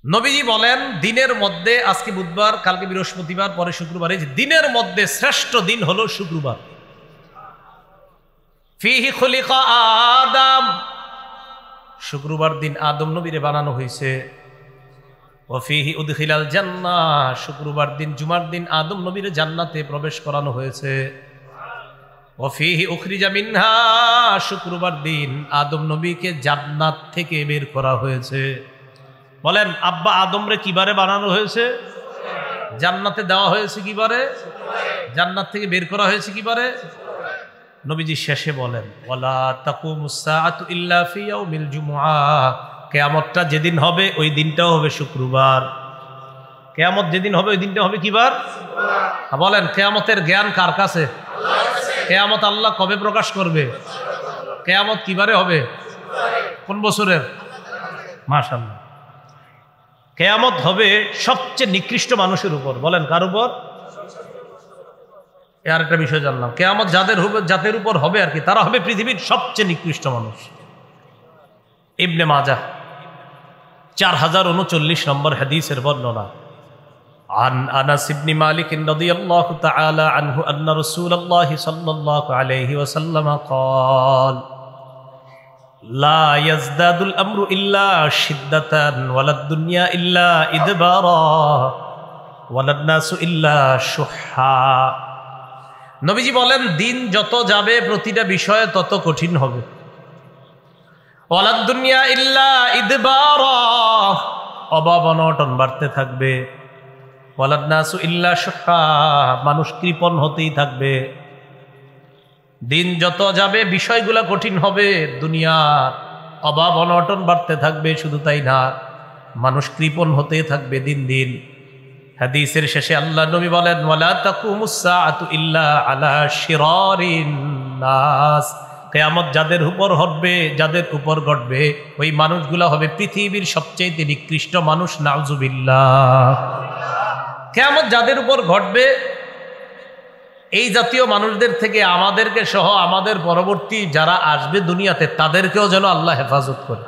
নবীজি বলেন দিনের মধ্যে, আজকে বুধবার, কালকে বৃহস্পতিবার, পরে শুক্রবার, এই দিনের মধ্যে শ্রেষ্ঠ দিন হলো শুক্রবার। ফিহি খুলিকা আদম, শুক্রবার দিন আদম নবীরে বানানো হয়েছে। ও ফিহি উদখিলাল জান্নাহ, শুক্রবার দিন জুমার দিন আদম নবীরে জান্নাতে প্রবেশ করানো হয়েছে। ও ফিহি উখরিজা মিনহা, শুক্রবার দিন আদম নবীকে জান্নাত থেকে বের করা হয়েছে। বলেন আব্বা আদমরে কিবারে বানানো হয়েছে? জান্নাতে দেওয়া হয়েছে কিবারে? জান্নাত থেকে বের করা হয়েছে কিবারে? নবীজি শেষে বলেন ওয়ালা তাকুমুস সাআতু ইল্লা ফি ইয়াউমিল জুমআহ, কিয়ামতটা যেদিন হবে ওই দিনটাও হবে শুক্রবার। কিয়ামত যেদিন হবে ওই দিনটা হবে কিবার? বলেন কিয়ামতের জ্ঞান কার কাছে? কিয়ামত আল্লাহ কবে প্রকাশ করবে? কিয়ামত কিবারে হবে? কোন বছরের? মাশাআল্লাহ। কিয়ামত হবে সবচেয়ে নিকৃষ্ট মানুষের উপর। বলেন কার উপর? আর একটা বিষয় জানলাম, কিয়ামত যাদের উপর হবে আর কি, তারা হবে পৃথিবীর সবচেয়ে নিকৃষ্ট মানুষ। ইবনে মাজাহ 4039 নম্বর হাদিসের বর্ণনা। عن أنس بن مالك رضي الله تعالى عنه أن رسول الله صلى الله عليه وسلم قال لا يزداد الأمر إلا شدة ولا الدنيا إلا إدبارا ولا الناس إلا شحا। নবীজি বলেন দিন যত যাবে প্রতিটা বিষয়ে তত কঠিন হবে। ওয়ালাদ দুনিয়া ইল্লা ইদবারা, অভাব অনটন বাড়তে থাকবে। ওয়ালাদ নাসু ইল্লা শুহা, মানুষ কৃপণ হতেই থাকবে। দিন যত যাবে বিষয়গুলো কঠিন হবে, দুনিয়ার অভাব অনটন বাড়তে থাকবে। শুধু তাই না, মানুষ কৃপণ হতেই থাকবে দিন দিন। হাদিসের শেষে আল্লাহ নবী বলেন ওয়ালা তাকুমুস সাআতু ইল্লা আলা শিরারিন নাস, কিয়ামত যাদের উপর ঘটবে ওই মানুষগুলো হবে পৃথিবীর সবচেয়ে নিকৃষ্ট মানুষ। নাউজুবিল্লাহ। কিয়ামত যাদের উপর ঘটবে এই জাতীয় মানুষদের থেকে আমাদেরকে সহ আমাদের পরবর্তী যারা আসবে দুনিয়াতে তাদেরকেও যেন আল্লাহ হেফাজত করে।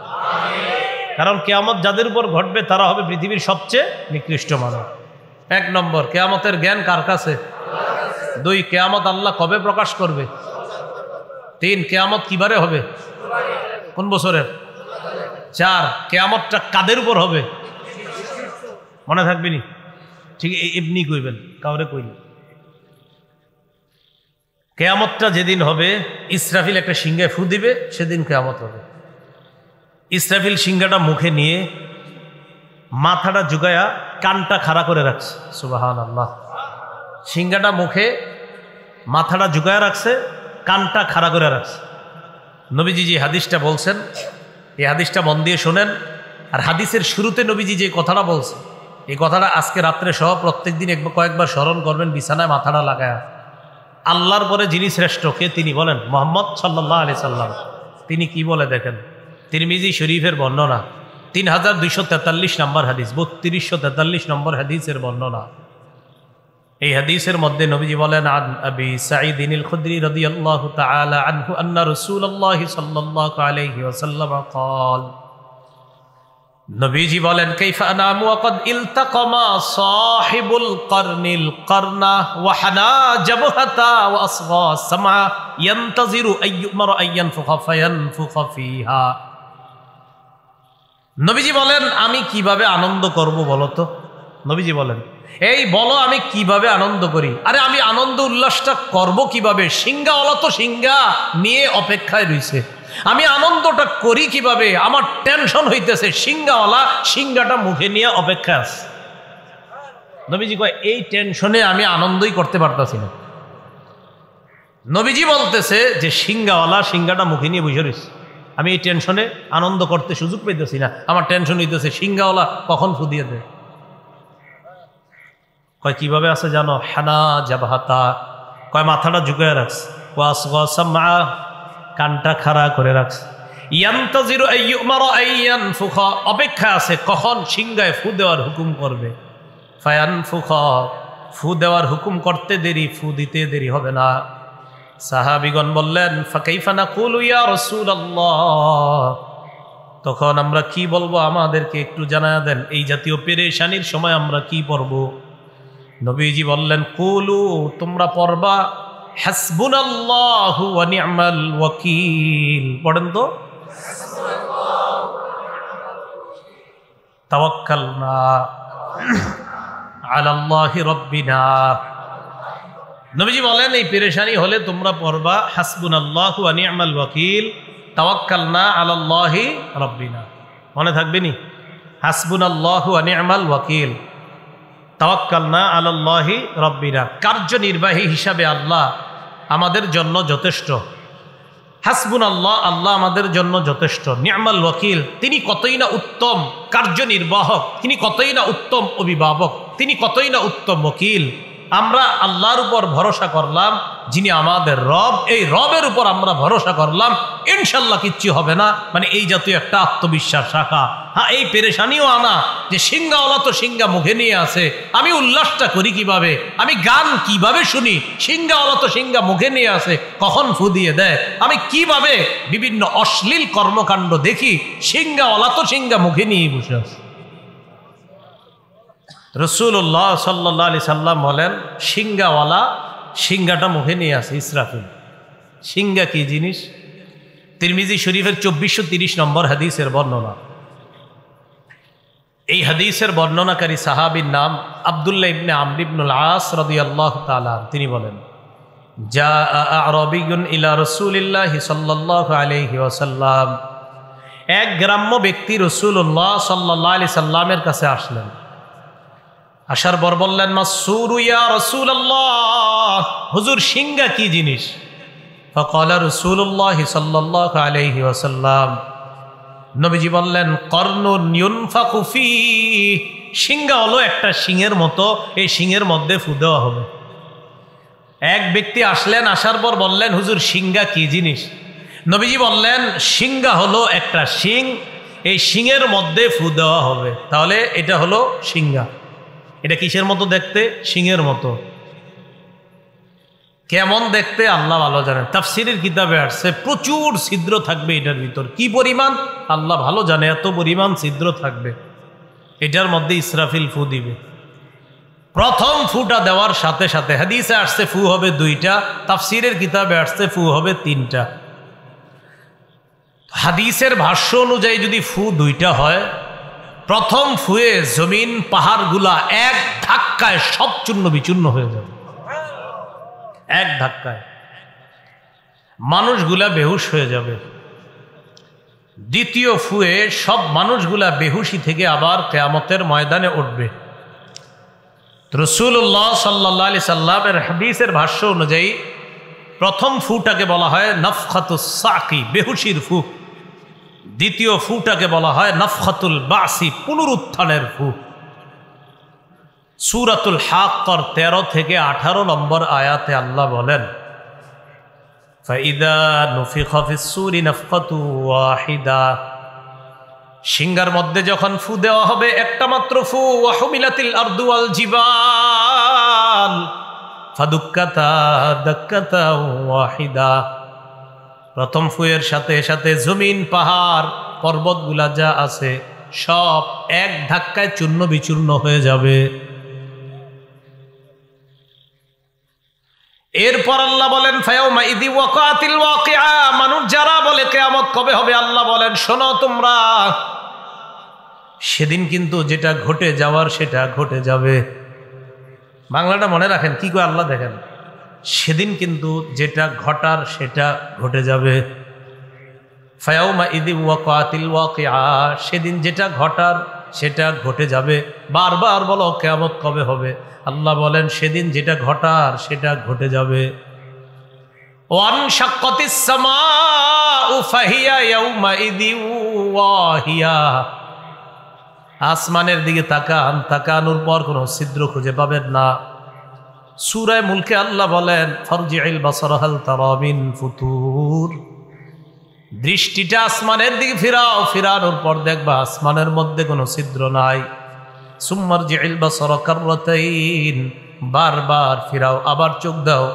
কারণ কিয়ামত যাদের উপর ঘটবে তারা হবে পৃথিবীর সবচেয়ে নিকৃষ্ট মানুষ। 1 নম্বর, কিয়ামতের জ্ঞান কার কাছে? 2, কিয়ামত আল্লাহ কবে প্রকাশ করবে? 3, কিয়ামত কিবারে হবে? কোন বছরের? 4, কিয়ামতটা কাদের উপর হবে? মনে থাকবে নি? ঠিক এমনি কইবেন, কাউরে কইনি। কিয়ামতটা যেদিন হবে ইসরাফিল একটা সিংহায় ফু দিবে, সেদিন কিয়ামত হবে। ইসরাফিল সিংহাটা মুখে নিয়ে মাথাটা ঝুঁকায়া কানটা খাড়া করে রাখছে। সুবহানাল্লাহ। সিংহাটা মুখে, মাথাটা ঝুঁকায়া রাখছে, কানটা খাড়া করে রাখছে। নবীজি যে হাদিসটা বলছেন এই হাদিসটা মন দিয়ে শোনেন। আর হাদিসের শুরুতে নবীজি যে কথাটা বলছে এই কথাটা আজকে রাত্রে সহ প্রত্যেকদিন কয়েকবার স্মরণ করবেন বিছানায় মাথাটা লাগায়া। আল্লাহর পরে যিনি শ্রেষ্ঠ কে? তিনি বলেন মুহাম্মদ সাল্লাল্লাহু আলাইহি সাল্লাম। তিনি কি বলে দেখেন, তিরমিজি শরীফের বর্ণনা 3243 নম্বর হাদিস, 3243 নম্বর হাদিসের বর্ণনা। এই হাদিসের মধ্যে নবীজি বলেন আন আবি সাঈদ আল খুদরি রাদিয়াল্লাহু তাআলা আনহু আন্না রাসূলুল্লাহ সাল্লাল্লাহু আলাইহি ওয়াসাল্লাম قال, নবীজি বলেন কাইফা আনামু ওয়া ক্বাদ ইলতাকামা সাহিবুল কারনিল কারনা ওয়া হানা জাবহাতা ওয়া আসগা সামআ ইয়ানতাজিরু আইয়ুমার আইয়ানফুখা ফায়ানফুখা ফিহা। নবীজি বলেন আমি কিভাবে আনন্দ করব বলো তো? নবীজি বলেন এই বলো আমি কিভাবে আনন্দ করি? আরে আমি আনন্দ উল্লাসটা করব কিভাবে? সিংহাওয়ালা তো সিংহা নিয়ে অপেক্ষায় রয়েছে। আমি আনন্দটা করি কিভাবে? আমার টেনশন হইতেছে, সিংহাওয়ালা সিংহাটা মুখে নিয়ে অপেক্ষা আছে। নবীজি কয় এই টেনশনে আমি আনন্দই করতে পারতাছি না। নবীজি বলতেছে যে সিংহাওয়ালা সিংহাটা মুখে নিয়ে বসে রয়েছে, আমি এই টেনশনে আনন্দ করতে সুযোগ পেতেছি না। আমার টেনশন হইতেছে সিংহাওয়ালা কখন ফুদিয়ে দেয়। কয় কিভাবে আছে জানো? হানা জাবহাতা, কয় মাথাটা ঝুঁকায় রাখছে, ওয়াসগা সামআ, কানটা খাড়া করে রাখছে, ইয়ানতাজিরু আইয়ুমারা আইয়ানফুখা, অপেক্ষা আছে কখন সিংহায় ফু দেওয়ার হুকুম করবে। ফায়ানফুখা, ফু দেওয়ার হুকুম করতে দেরি, ফু দিতে দেরি হবে না। সাহাবীগণ বললেন ফাকাইফা নাকুলু ইয়া রাসূলুল্লাহ, তখন আমরা কি বলবো? আমাদেরকে একটু জানায়া দেন, এই জাতীয় পেরেশানির সময় আমরা কি পড়ব? নবীজি বললেন, কুলু, তোমরা পড়বা হাসবুনাল্লাহু ওয়া নি'মাল ওয়াকিল। পড়েন তো, তাওয়াক্কালনা আলাল্লাহি রাব্বিনা। নবীজি বলেন, এই পেরেশানি হলে তোমরা পড়বা হাসবুনাল্লাহু ওয়া নি'মাল ওয়াকিল, তাওয়াক্কালনা আলাল্লাহি রাব্বিনা। মনে থাকবে নি? হাসবুনাল্লাহু ওয়া নি'মাল ওয়াকিল, তাওয়াক্কালনা আলাল্লাহি রাব্বিনা। কার্যনির্বাহী হিসাবে আল্লাহ আমাদের জন্য যথেষ্ট। হাসবুনাল্লাহ, আল্লাহ আমাদের জন্য যথেষ্ট। নি'মাল ওয়াকিল, তিনি কতই না উত্তম কার্যনির্বাহক, তিনি কতই না উত্তম অভিভাবক, তিনি কতই না উত্তম ওকিল। আমরা আল্লাহর উপর ভরসা করলাম, যিনি আমাদের রব, এই রবের উপর আমরা ভরসা করলাম, ইনশাল্লাহ কিচ্ছু হবে না। মানে এই জাতীয় একটা আত্মবিশ্বাস রাখা। হ্যাঁ, এই পেরেশানিও আনা যে সিংহাওয়ালা তো সিংহা মুখে নিয়ে আসে, আমি উল্লাসটা করি কিভাবে, আমি গান কিভাবে শুনি, সিংহাওয়ালা তো সিংহা মুখে নিয়ে আসে, কখন ফু দিয়ে দেয়, আমি কিভাবে বিভিন্ন অশ্লীল কর্মকাণ্ড দেখি, সিংহাওয়ালা তো সিংহা মুখে নিয়ে বসে আছে। রাসূলুল্লাহ সাল্লাল্লাহু আলাইহি সাল্লাম বলেন, সিংহাওয়ালা সিংহাটা মুখে নিয়ে আসে ইসরাফিল। সিংহা কি জিনিস? তিরমিজি শরীফের 2430 নম্বর হাদিসের বর্ণনা। এই হাদিসের বর্ণনাকারী সাহাবীর নাম আব্দুল্লাহ ইবনে আমর ইবনুল আস রাদিয়াল্লাহু তাআলা। তিনি বলেন, জাআ আ'রাবিয়্যুন ইলা রাসূলিল্লাহি সাল্লাল্লাহু আলাইহি ওয়াসাল্লাম। এক গ্রাম্য ব্যক্তি রাসূলুল্লাহ সাল্লাল্লাহু আলাইহি সাল্লামের কাছে আসলেন। আসার পর বললেন, মাসসুরু ইয়া রাসূলুল্লাহ, হুজুর সিংহা কি জিনিস? ফাকালা রাসূলুল্লাহ সাল্লাল্লাহু আলাইহি ওয়াসাল্লাম, নবীজি বললেন, কর্নুন ইউনফাকু ফি, সিংহা হলো একটা শিংয়ের মতো, এই শিংয়ের মধ্যে ফু দেওয়া হবে। এক ব্যক্তি আসলেন, আসার পর বললেন, হুজুর সিংহা কি জিনিস? নবীজি বললেন, সিংহা হলো একটা শিং, এই শিংয়ের মধ্যে ফু দেওয়া হবে। তাহলে এটা হলো সিংহা। এটা কিসের মতো দেখতে? শিংয়ের মতো। কেমন দেখতে আল্লাহ ভালো জানেন। তাফসীরের কিতাবে আসছে প্রচুর ছিদ্র থাকবে এটার ভিতর। কি পরিমাণ আল্লাহ ভালো জানে, এত পরিমাণ ছিদ্র থাকবে। এটার মধ্যে ইসরাফিল ফু দিবে। প্রথম ফুটা দেওয়ার সাথে সাথে হাদিসে আসছে ফু হবে 2টা, তাফসীরের কিতাবে আসছে ফু হবে 3টা। হাদিসের ভাষ্য অনুযায়ী যদি ফু 2টা হয়, প্রথম ফুয়ে জমিন পাহাড়গুলা এক ধাক্কায় সব চূর্ণ বিচূর্ণ হয়ে যাবে। এক ধাক্কায় মানুষগুলা বেহুশ হয়ে যাবে। দ্বিতীয় ফুয়ে সব মানুষগুলা বেহুশি থেকে আবার কিয়ামতের ময়দানে উঠবে। রাসূলুল্লাহ সাল্লাল্লাহু আলাইহি সাল্লামের হাদিসের ভাষ্য অনুযায়ী প্রথম ফুটাকে বলা হয় নাফখাতুস সাকি, বেহুশির ফু। দ্বিতীয় ফুটাকে বলা হয় নাফখাতুল বাসি, পুনরুত্থানের ফু। সূরাতুল হাক্কার 13 থেকে 18 নম্বর আয়াতে আল্লাহ বলেন, ফাইদা নুফিখা ফিস-সূরি নাফখাতু ওয়াহিদা, সিংহার মধ্যে যখন ফু দেওয়া হবে, একটা মাত্র ফু, ওয়া হুমিলাতিল আরদু ওয়াল জিবাল ফাদুক্কাতা দাক্কাতা ওয়াহিদা, প্রথম ফুয়ের সাথে সাথে জমিন পাহাড় পর্বতগুলা যা আছে সব এক ধাক্কায় চূর্ণ বিচূর্ণ হয়ে যাবে। এরপর আল্লাহ বলেন, ফায়াউমা ইদি ওয়াকাতিল ওয়াকিআ, মানুষ যারা বলে কিয়ামত কবে হবে, আল্লাহ বলেন, শোনো তোমরা, সেদিন কিন্তু যেটা ঘটে যাওয়ার সেটা ঘটে যাবে। বাংলাটা মনে রাখেন, কি করে আল্লাহ দেখেন, সেদিন কিন্তু যেটা ঘটার সেটা ঘটে যাবে। ফায়াউমা ইদি ওয়াকাতিল ওয়াকিআ, সেদিন যেটা ঘটার সেটা ঘটে যাবে। বারবার বলো কিয়ামত কবে হবে, আল্লাহ বলেন সেদিন যেটা ঘটার সেটা ঘটে যাবে। ওয়ানশাক্কাতিস সামাউ ফাহিয়া ইয়াউমা ইদি ওয়াহিয়া, আসমানের দিকে তাকান, তাকানোর পর কোনো ছিদ্র খুঁজে পাবেন না। সূরা মুলকে আল্লাহ বলেন, ফারজি'িল বাসারা হাল তারা মিন ফুতুর, দৃষ্টিটা আসমানের দিকে ফিরাও, ফিরানোর পর দেখবা আসমানের মধ্যে কোনো ছিদ্র নাই। সুম্মারজি'িল বাসারা কাররাতাইন, বারবার ফিরাও, আবার চোখ দাও,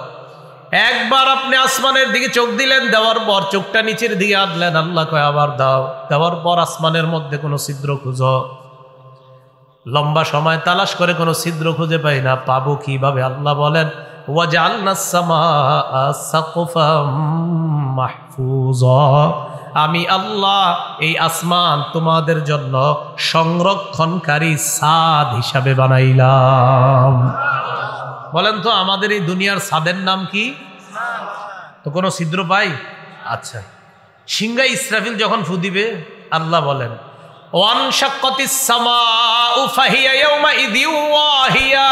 একবার আপনি আসমানের দিকে চোখ দিলেন, দেওয়ার পর চোখটা নিচের দিকে আনলেন, আল্লাহ কয় আবার দাও। দেওয়ার পর আসমানের মধ্যে কোনো ছিদ্র খুঁজো। লম্বা সময় তালাশ করে কোনো ছিদ্র খুঁজে পাই না, পাবো কিভাবে? আল্লাহ বলেন ওয়াজআলনাস সামাআ সাকফাম মাহফুজা, আমি আল্লাহ এই আসমান তোমাদের জন্য সংরক্ষণকারী ছাদ হিসাবে বানাইলাম। বলেন তো আমাদের এই দুনিয়ার ছাদের নাম কি? তো কোনো ছিদ্র পাই? আচ্ছা, সিংহা ইসরাফিল যখন ফু দিবে, আল্লাহ বলেন ওয়ানশাক্কাতিস সামাউ ফাহিয়া ইয়াউমাইযিন ওয়াহিয়া,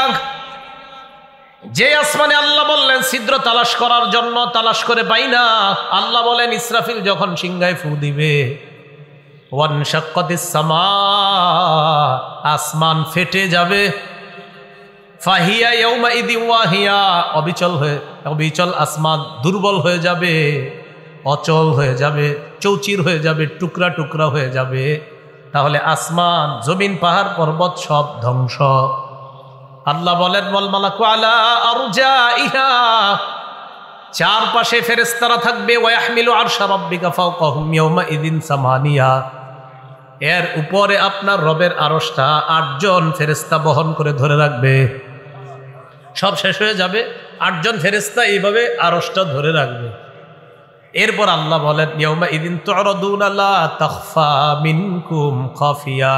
যে আসমানে আল্লাহ বললেন ছিদ্র তালাশ করার জন্য, তালাশ করে পাই না, আল্লাহ বলেন ইসরাফিল যখন সিংহায় ফু দিবে, ওয়ানশাক্কাতিস সামা, আসমান ফেটে যাবে, ফাহিয়া ইয়াউমাইযিন ওয়াহিয়া, অবিচল আসমান দুর্বল হয়ে যাবে, অচল হয়ে যাবে, চৌচির হয়ে যাবে, টুকরা টুকরা হয়ে যাবে। তাহলে আসমান, জমিন, পাহাড়, পর্বত সব ধ্বংস। আল্লাহ বলেন ওয়াল মালাকু আলা আরজাইহা, চারপাশে ফেরেশতারা থাকবে, ওয়া ইয়াহমিলু আরশা রাব্বিকা ফাওকাহুম ইয়াউমাইযিন সামানিয়া, এর উপরে আপনার রবের আরশটা 8 জন ফেরেশতা বহন করে ধরে রাখবে। সব শেষ হয়ে যাবে, 8 জন ফেরেশতা এইভাবে আরশটা ধরে রাখবে। এরপর আল্লাহ বলেন ইয়াউমাইযিন তু'রাদুনা লা তাখফা মিনকুম খাফিয়া,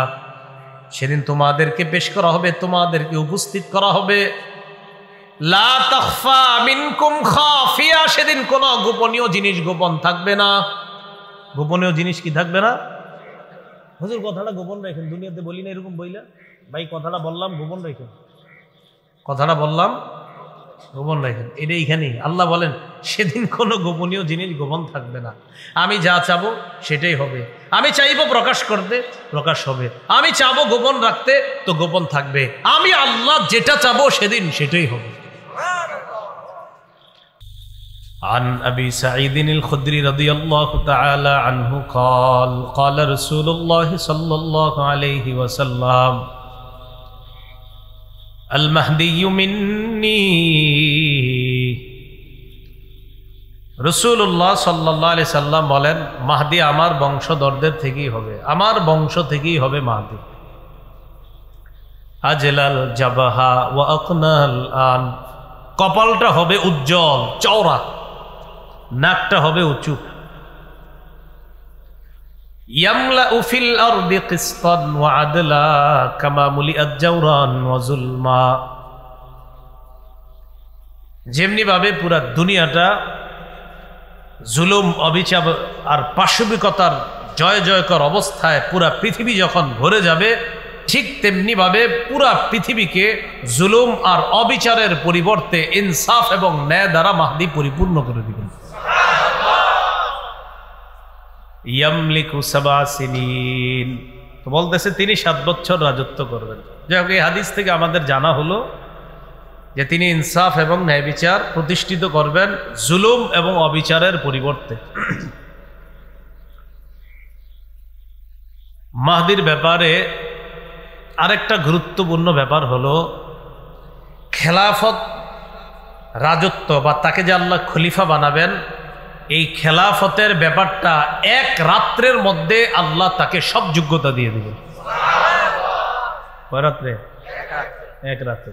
সেদিন তোমাদেরকে পেশ করা হবে, তোমাদেরকে উপস্থিত করা হবে, লা তাখফা মিনকুম খাফিয়া, সেদিন কোনো গোপনীয় জিনিস গোপন থাকবে না। গোপনীয় জিনিস কি থাকবে না? হুজুর কথাটা গোপন রাখেন, দুনিয়াতে বলি না এরকম বইলা, ভাই কথাটা বললাম গোপন রাখেন, কথাটা বললাম গোপন রাখেন, এটা এইখানেই আল্লাহ বলেন সেদিন কোনো গোপনীয় জিনিস গোপন থাকবে না। আমি যা চাবো সেটাই হবে, আমি চাইবো প্রকাশ করতে প্রকাশ হবে, আমি চাবো গোপন রাখতে তো গোপন থাকবে, আমি আল্লাহ যেটা চাবো সেদিন সেটাই হবে। عن أبي سعيد الخدري رضي الله تعالى عنه قال قال رسول الله صلى الله عليه وسلم المهدي مني, রাসূলুল্লাহ সাল্লাল্লাহু আলাইহি সাল্লাম বলেন মাহদি আমার বংশধরদের থেকেই হবে, আমার বংশ থেকেই হবে মাহদি। আজলাল জাবাহা ওয়া আকনাল আন, কপালটা হবে উজ্জ্বল চওড়া, নাকটা হবে উঁচু। ইয়ামলাউ ফিল আরদি কিসতান ওয়া আদলা কামা মুলিআত জাওরান ওয়া যুলমা, যেমনি ভাবে পুরা দুনিয়াটা জুলুম, অবিচার আর পাশবিকতার জয় জয়কর অবস্থায় পুরা পৃথিবী যখন ভরে যাবে, ঠিক তেমনি ভাবে পুরা পৃথিবীকে জুলুম আর অবিচারের পরিবর্তে ইনসাফ এবং ন্যায় দ্বারা মাহদি পরিপূর্ণ করে দিবেন। ইয়ামলিকু সাবআ সিনিন, তো বলতেছে তিনি 7 বছর রাজত্ব করবেন। যাই হোক, এই হাদিস থেকে আমাদের জানা হলো যে তিনি ইনসাফ এবং ন্যায় বিচার প্রতিষ্ঠিত করবেন জুলুম এবং অবিচারের পরিবর্তে। মাহদির ব্যাপারে আরেকটা গুরুত্বপূর্ণ ব্যাপার হলো খেলাফত, রাজত্ব বা তাকে যে আল্লাহ খলিফা বানাবেন, এই খেলাফতের ব্যাপারটা এক রাত্রের মধ্যে আল্লাহ তাকে সব যোগ্যতা দিয়ে দিবেন। কয় রাত্রে? এক রাত্রে।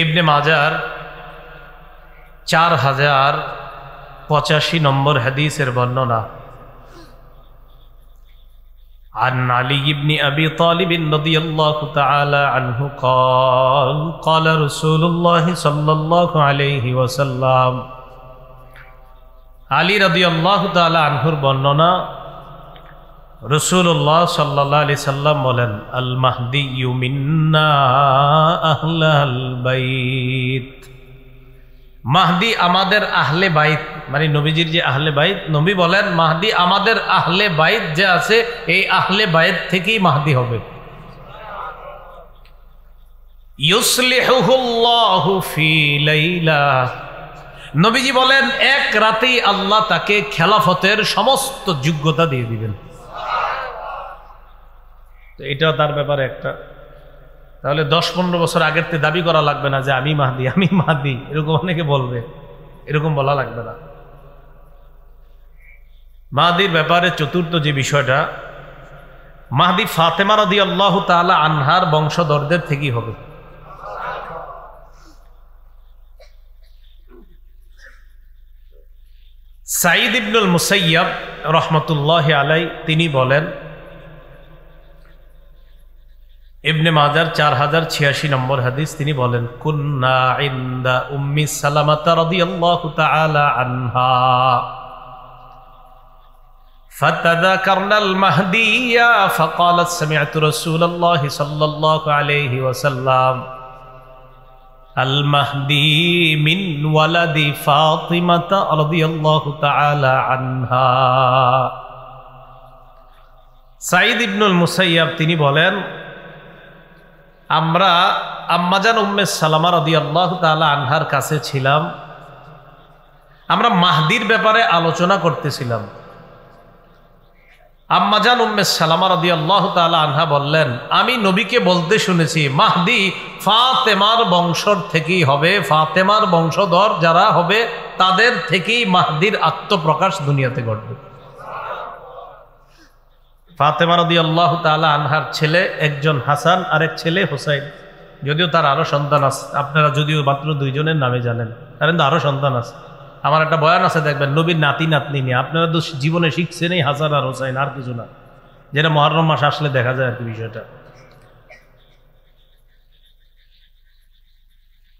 ইবনে মাজার 4085 নম্বর হাদিসের বর্ণনা। عن علي بن أبي طالب رضي الله تعالى عنه قال قال رسول الله صلى الله عليه وسلم, আলী রাদিয়াল্লাহু তাআলা আনহুর বর্ণনা, রাসূলুল্লাহ সাল্লাল্লাহু আলাইহি সাল্লাম বলেন আল মাহদিয়্যু মিন্না আহলাল বাইত, মাহদি আমাদের আহলে বাইত, মানে নবীজির যে আহলে বাইত, নবী বলেন মাহদি আমাদের আহলে বাইত যে আছে এই আহলে বাইত থেকেই মাহদি হবে। ইউসলিহুল্লাহু ফি লাইলা, নবীজি বলেন এক রাতেই আল্লাহ তাকে খেলাফতের সমস্ত যোগ্যতা দিয়ে দিবেন। তো এটাও তার ব্যাপারে একটা তাহলে 10-15 বছর আগের থেকে দাবি করা লাগবে না যে আমি মাহদি, এরকম অনেকে বলবে, এরকম বলা লাগবে না। মাহদির ব্যাপারে চতুর্থ যে বিষয়টা, মাহদি ফাতেমা রাদিয়াল্লাহু তাআলা আনহার বংশধরদের থেকেই হবে। সাঈদ ইবনুল মুসাইয়াব রহমতুল্লাহি আলাইহি তিনি বলেন, ইবনে মাজার 4086 নম্বর হাদিস, তিনি বলেন, কুন্না ইনদা উম্মি সালামাতা রাদিয়াল্লাহু তাআলা আনহা ফাতাযাকারনা আল মাহদিয়্যা ফাকালাত সামি'তু রাসূলুল্লাহি সাল্লাল্লাহু আলাইহি ওয়াসাল্লাম আল মাহদি মিন ওয়ালাদি ফাতিমাতা রাদিয়াল্লাহু তাআলা আনহা। সাঈদ ইবনুল মুসাইয়াব তিনি বলেন, আমরা আম্মাজান উম্মে সালামা রাদিয়াল্লাহু তাআলা আনহার কাছে ছিলাম, আমরা মাহদির ব্যাপারে আলোচনা করতেছিলাম। আম্মাজান উম্মে সালামা রাদিয়াল্লাহু তাআলা আনহা বললেন, আমি নবীকে বলতে শুনেছি মাহদি ফাতেমার বংশর থেকেই হবে, ফাতেমার বংশধর যারা হবে তাদের থেকেই মাহদির আত্মপ্রকাশ দুনিয়াতে ঘটবে। ফাতেমা রাদিয়াল্লাহু তাআলা আনহার ছেলে একজন হাসান, আরেক ছেলে হোসাইন। যদিও তার আরো সন্তান আছে, আপনারা যদিও মাত্র 2 জনের নামে জানেন, তার কিন্তু আরো সন্তান আছে। আমার একটা বয়ান আছে, দেখবেন নবীর নাতি নাতনি নিয়ে। আপনারা তো জীবনে শিখছেন এই হাসান আর হোসাইন, আর কিছু না, যেটা মুহররম মাস আসলে দেখা যায় আর কি বিষয়টা।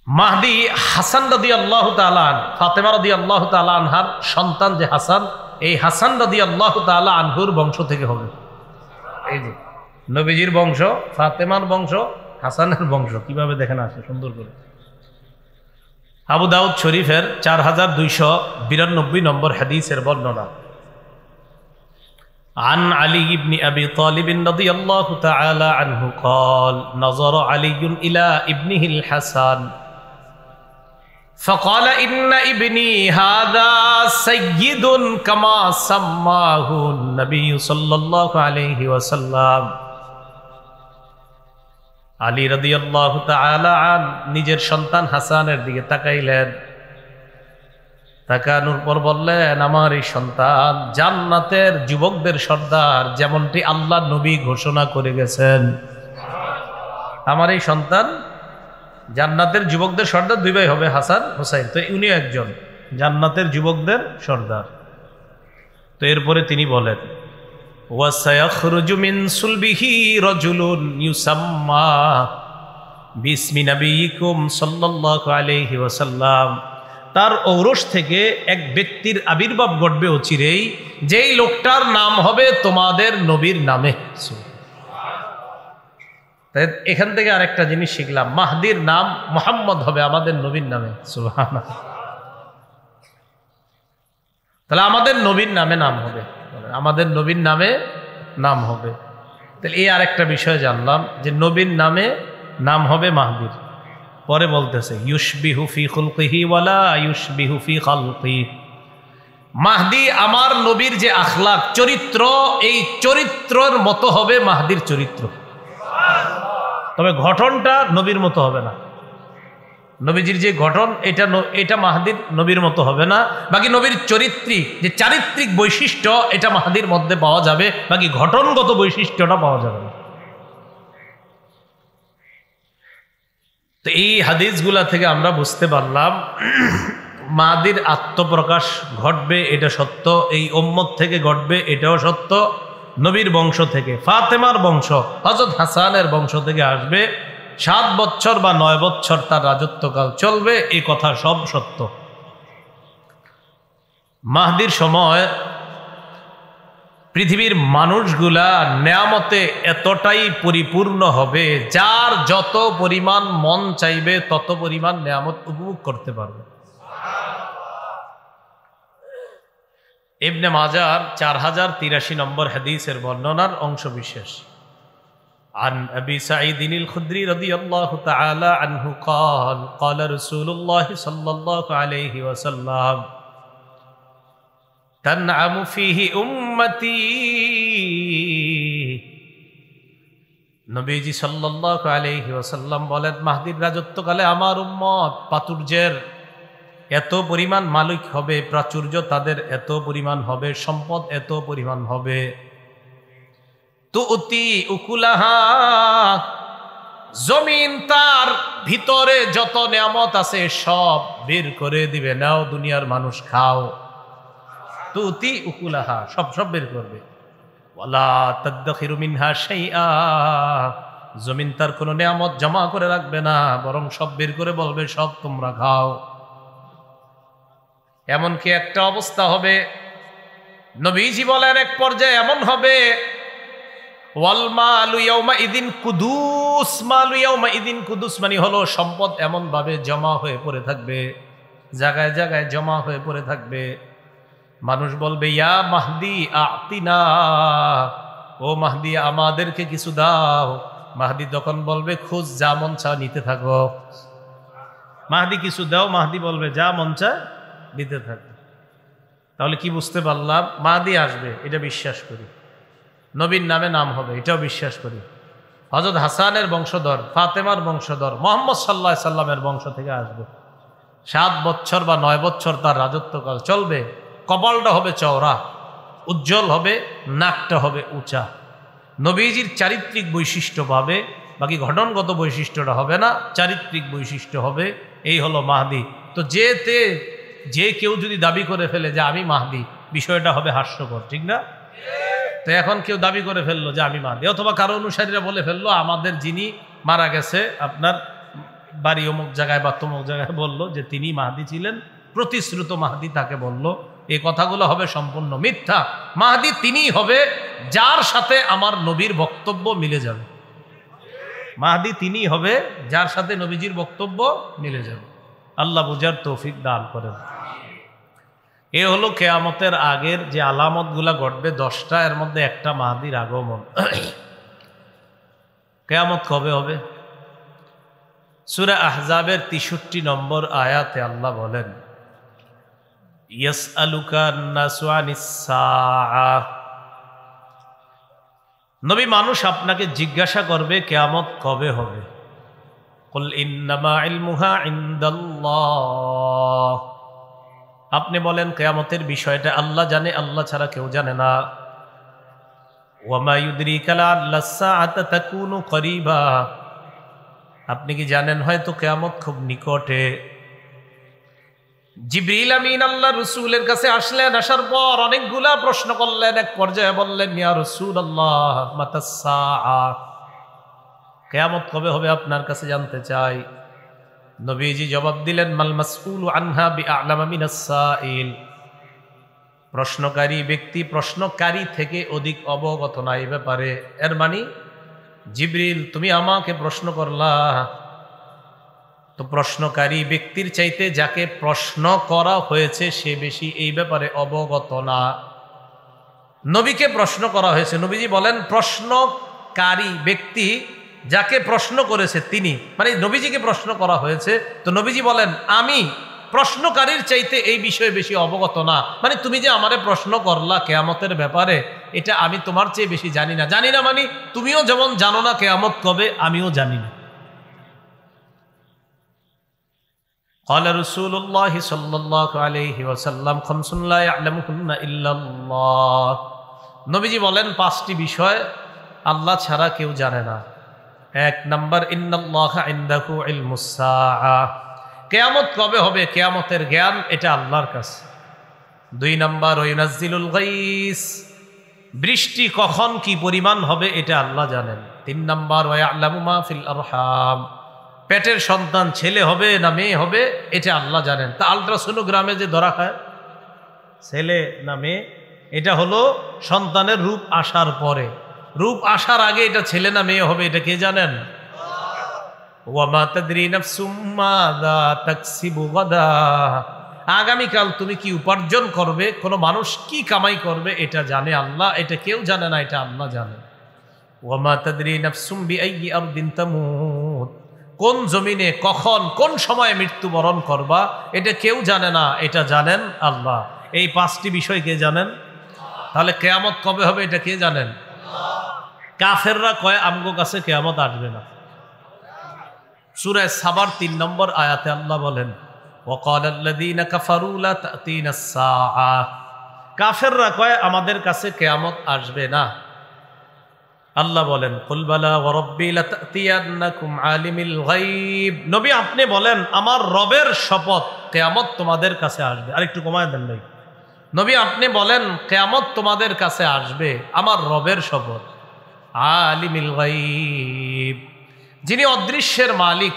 মাহদি হাসান রাদিয়াল্লাহু তাআলা ফাতেমা রাদিয়াল্লাহু তাআলা আনহার সন্তান যে হাসান, এই হাসান রাদিয়াল্লাহু তাআলা আনহুর বংশ থেকে হবে। এই যে নবীজির বংশ, ফাতেমার বংশ, হাসানের বংশ, কিভাবে দেখেন আসে সুন্দর করে। আবু দাউদ শরীফের 4292 নম্বর হাদিসের বর্ণনা, عن علي بن أبي طالب رضي الله تعالى عنه قال نظر علي إلى ابنه الحسن فقال إن ابني هذا سيد كما سماه النبي صلى الله عليه وسلم। আলী রাদিয়াল্লাহু তাআলা আন নিজের সন্তান হাসানের দিকে তাকাইলেন, তাকানোর পর বললেন, আমার এই সন্তান জান্নাতের যুবকদের সর্দার, যেমনটি আল্লাহ নবী ঘোষণা করে গেছেন। আমার এই সন্তান জান্নাতের যুবকদের সর্দার, 2 ভাই হবে হাসান হোসাইন, তো উনি একজন জান্নাতের যুবকদের সর্দার। তো এরপরে তিনি বলেন, ওয়াসায়াখরুজু মিন সুলবিহি রাজুলুন ইউসাম্মা বিসমি নবিয়িকুম সাল্লাল্লাহু আলাইহি ওয়াসাল্লাম, তার ঔরস থেকে এক ব্যক্তির আবির্ভাব ঘটবে অচিরেই, যেই লোকটার নাম হবে তোমাদের নবীর নামে। তাই এখান থেকে আরেকটা জিনিস শিখলাম, মাহদির নাম মুহাম্মদ হবে আমাদের নবীর নামে। সুবহানাল্লাহ। তাহলে আমাদের নবীর নামে নাম হবে, আমাদের নবীর নামে নাম হবে। তাহলে এই আরেকটা বিষয় জানলাম যে নবীর নামে নাম হবে মাহদির। পরে বলতেছে, ইউশবিহু ফি খুলকিহি ওয়ালা ইউশবিহু ফি খালকি, মাহদি আমার নবীর যে আখলাক চরিত্র, এই চরিত্রের মতো হবে মাহদির চরিত্র, তবে গঠনটা নবীর মতো হবে না। নবীজির যে গঠন এটা মাহদির নবীর মতো হবে না, বাকি নবীর যে চারিত্রিক বৈশিষ্ট্য এটা মাহদির মধ্যে পাওয়া যাবে, বাকি গঠনগত বৈশিষ্ট্যটা পাওয়া যাবে না। তো এই হাদিসগুলা থেকে আমরা বুঝতে পারলাম মাহদির আত্মপ্রকাশ ঘটবে, এটা সত্য, এই উম্মত থেকে ঘটবে, এটাও সত্য, নবীর বংশ থেকে, ফাতেমার বংশ হযরত হাসানের বংশ থেকে আসবে, 7 বছর বা 9 বছর তার রাজত্বকাল চলবে, এই কথা সব সত্য। মাহদির সময় পৃথিবীর মানুষগুলা নেয়ামতে এতটাই পরিপূর্ণ হবে, যার যত পরিমাণ মন চাইবে তত পরিমাণ নেয়ামত উপভোগ করতে পারবে। ইবনে মাজার 4083 নম্বর হাদিসের বর্ণনার অংশ বিশেষ, عن أبي سعيد الخدري رضي الله تعالى عنه قال قال رسول الله صلى الله عليه وسلم تنعم فيه أمتي নবীজি সাল্লাল্লাহু আলাইহি ওয়াসাল্লাম বলেন, মাহদির রাজত্বকালে আমার উম্মত প্রাচুর্যের এত পরিমাণ মালিক হবে, প্রাচুর্য তাদের এত পরিমাণ হবে, সম্পদ এত পরিমাণ হবে, তুতি উকুলাহা, জমিন তার ভিতরে যত নিয়ামত আছে সব বের করে দিবে, নাও দুনিয়ার মানুষ খাও। তুতি উকুলাহা, সব সব বের করবে। ওয়ালা তাদখিরু মিনহা শাইআ, জমিন তার কোনো নিয়ামত জমা করে রাখবে না, বরং সব বের করে বলবে সব তোমরা খাও। এমনকি একটা অবস্থা হবে, নবীজি বলেন এক পর্যায়ে এমন হবে, ওয়াল মালু ইয়াউমা ইদিন কুদুস, মালু ইয়াউমা ইদিন কুদুস মানে হলো সম্পদ এমন ভাবে জমা হয়ে পড়ে থাকবে, জায়গায় জায়গায় জমা হয়ে পড়ে থাকবে। মানুষ বলবে, ইয়া মাহদি আতিনা, ও মাহদি আমাদেরকে কিছু দাও। মাহদি তখন বলবে, খুঁজ, যা মন চা নিতে থাকো। মাহদি কিছু দাও, মাহদি বলবে যা মন চা দিতে থাকো। তাহলে কি বুঝতে পারলাম? মাহদি আসবে এটা বিশ্বাস করি, নবীর নামে নাম হবে এটাও বিশ্বাস করি, হযরত হাসানের বংশধর, ফাতেমার বংশধর, মুহাম্মদ সাল্লাল্লাহু আলাইহি সাল্লামের বংশ থেকে আসবে। 7 বছর বা 9 বছর তার রাজত্বকাল চলবে। কপালটা হবে চওড়া, উজ্জ্বল হবে, নাকটা হবে উঁচা। নবীজির চারিত্রিক বৈশিষ্ট্য পাবে, বাকি ঘটনগত বৈশিষ্ট্যটা হবে না, চারিত্রিক বৈশিষ্ট্য হবে। এই হলো মাহদি। তো যে কেউ যদি দাবি করে ফেলে যে আমি মাহদি, বিষয়টা হবে হাস্যকর, ঠিক না? তো এখন কেউ দাবি করে ফেললো যে আমি মাহদি, অথবা কারো অনুসারীরা বলে ফেললো আমাদের যিনি মারা গেছে আপনার বাড়ি অমুক জায়গায় বা তমুক জায়গায়, বললো যে তিনি মাহদি ছিলেন, প্রতিশ্রুত মাহদি তাকে বলল। এই কথাগুলো হবে সম্পূর্ণ মিথ্যা। মাহদি তিনিই হবে যার সাথে আমার নবীর বক্তব্য মিলে যাবে। মাহদি তিনিই হবে যার সাথে নবীজির বক্তব্য মিলে যাবে। আল্লাহ বুঝার তৌফিক দান করেন। এ হলো কিয়ামতের আগের যে আলামতগুলা ঘটবে 10টা, এর মধ্যে একটা মাহদির আগমন। কিয়ামত কবে হবে? সূরা আহজাবের 63 নম্বর আয়াতে আল্লাহ বলেন, ইয়াসআলুকা আন-নাসু আনিস-সাআহ, নবী মানুষ আপনাকে জিজ্ঞাসা করবে কিয়ামত কবে হবে। কুল ইন্নামা ইলমুহা ইনদাল্লাহ, আপনি বলেন কিয়ামতের বিষয়টা আল্লাহ জানে, আল্লাহ ছাড়া কেউ জানে না। ওয়া মা ইউদরিকা লাআল্লাস সাআতা তাকুনু করিবা, আপনি কি জানেন হয়তো কিয়ামত খুব নিকটে। জিবরিল আমিন আল্লাহ রাসূলের কাছে আসলেন, আসার পর অনেকগুলা প্রশ্ন করলেন। এক পর্যায়ে বললেন, ইয়া রাসূলুল্লাহ মাতাস সাআ, কিয়ামত কবে হবে আপনার কাছে জানতে চাই। নবীজি জবাব দিলেন, মাল মাসউলু আনহা বিআলামা মিনাস সাইল, প্রশ্নকারী ব্যক্তি প্রশ্নকারী থেকে অধিক অবগত না এই ব্যাপারে। এর মানে জিবরিল তুমি আমাকে প্রশ্ন করলা, তো প্রশ্নকারী ব্যক্তির চাইতে যাকে প্রশ্ন করা হয়েছে সে বেশি এই ব্যাপারে অবগত না। নবীকে প্রশ্ন করা হয়েছে, নবীজি বলেন প্রশ্নকারী ব্যক্তি যাকে প্রশ্ন করেছে তিনি, মানে নবীজিকে প্রশ্ন করা হয়েছে, তো নবীজি বলেন আমি প্রশ্নকারীর চাইতে এই বিষয়ে বেশি অবগত না। মানে তুমি যে আমারে প্রশ্ন করলা কিয়ামতের ব্যাপারে, এটা আমি তোমার চেয়ে বেশি জানি না। জানি না মানে তুমিও যেমন জানো না কিয়ামত কবে, আমিও জানি না। قال رسول الله صلى الله عليه وسلم خمس لا يعلمهن إلا الله, নবীজি বলেন 5টি বিষয় আল্লাহ ছাড়া কেউ জানে না। 1 নাম্বার, ইন্নাল্লাহা ইনদাহু ইলমুস সাআহ, কিয়ামত কবে হবে কিয়ামতের জ্ঞান এটা আল্লাহর কাছে। 2 নাম্বার, ওয়াইনাজ্জিলুল গাইস, বৃষ্টি কখন কি পরিমাণ হবে এটা আল্লাহ জানেন। 3 নাম্বার, ওয়ায়ালামু মা ফিল আরহাম, পেটের সন্তান ছেলে হবে না মেয়ে হবে এটা আল্লাহ জানেন। তা আলট্রাসোনোগ্রামে যে ধরা খায় ছেলে না মেয়ে, এটা হলো সন্তানের রূপ আসার পরে। রূপ আসার আগে এটা ছেলে না মেয়ে হবে এটা কে জানেন? ওয়া মা তাদরি নাফসুম মাযা তাকসিবু গাদা, আগামীকাল তুমি কি উপার্জন করবে, কোনো মানুষ কি কামাই করবে এটা জানে আল্লাহ, এটা কেউ জানে না, এটা আল্লাহ জানে। ওয়া মা তাদরি নাফসুম বিআইয়ি আরদিন তামুত, কোন জমিনে কখন কোন সময়ে মৃত্যুবরণ করবা এটা কেউ জানে না, এটা জানেন আল্লাহ। এই 5টি বিষয় কে জানেন? তাহলে কিয়ামত কবে হবে এটা কে জানেন? কাফেররা কয় আমগো কাছে কিয়ামত আসবে না। সূরা সাবার 3 নম্বর আয়াতে আল্লাহ বলেন ওয়াকালাল্লাযীনা কাফারু লা তা'তিনাস সাআ, কাফেররা কয় আমাদের কাছে কিয়ামত আসবে না। আল্লাহ বলেন কুল বালা ওয়া রাব্বি লাতা'তিয়ান্নাকুম আলিমিল গায়ব, নবী আপনি বলেন আমার রবের শপথ কিয়ামত তোমাদের কাছে আসবে। আরেকটু কমায় দেন ভাই। নবী আপনি বলেন কিয়ামত তোমাদের কাছে আসবে, আমার রবের শপথ। আলিমিল গায়ব, যিনি অদৃশ্যের মালিক।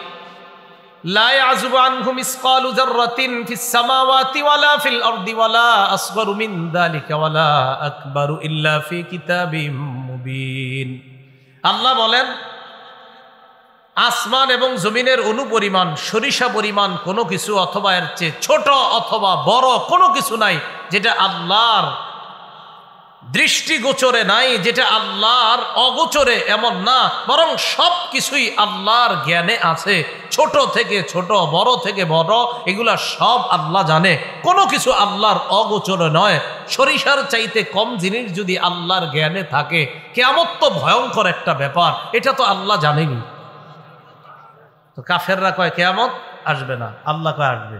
লা ইয়াযুবু আনহু মিসকালু যাররাতিন ফিস সামাওয়াতি ওয়ালা ফিল আরদি ওয়ালা আসগরু মিন যালিকা ওয়ালা আকবারু ইল্লা ফি কিতাবিম মুবিন। আল্লাহ বলেন আসমান এবং জমিনের অনুপরিমাণ, সরিষা পরিমাণ কোনো কিছু অথবা এর চেয়ে ছোট অথবা বড় কোনো কিছু নাই যেটা আল্লাহর দৃষ্টিগোচরে নাই, যেটা আল্লাহর অগোচরে এমন না, বরং সব কিছুই আল্লাহর জ্ঞানে আছে। ছোট থেকে ছোট, বড় থেকে বড়, এগুলা সব আল্লাহ জানে। কোনো কিছু আল্লাহর অগোচরে নয়। সরিষার চাইতে কম জিনিস যদি আল্লাহর জ্ঞানে থাকে, কিয়ামত তো ভয়ঙ্কর একটা ব্যাপার, এটা তো আল্লাহ জানেনি। তো কাফেররা কয় কিয়ামত আসবে না, আল্লাহ কয় আসবে।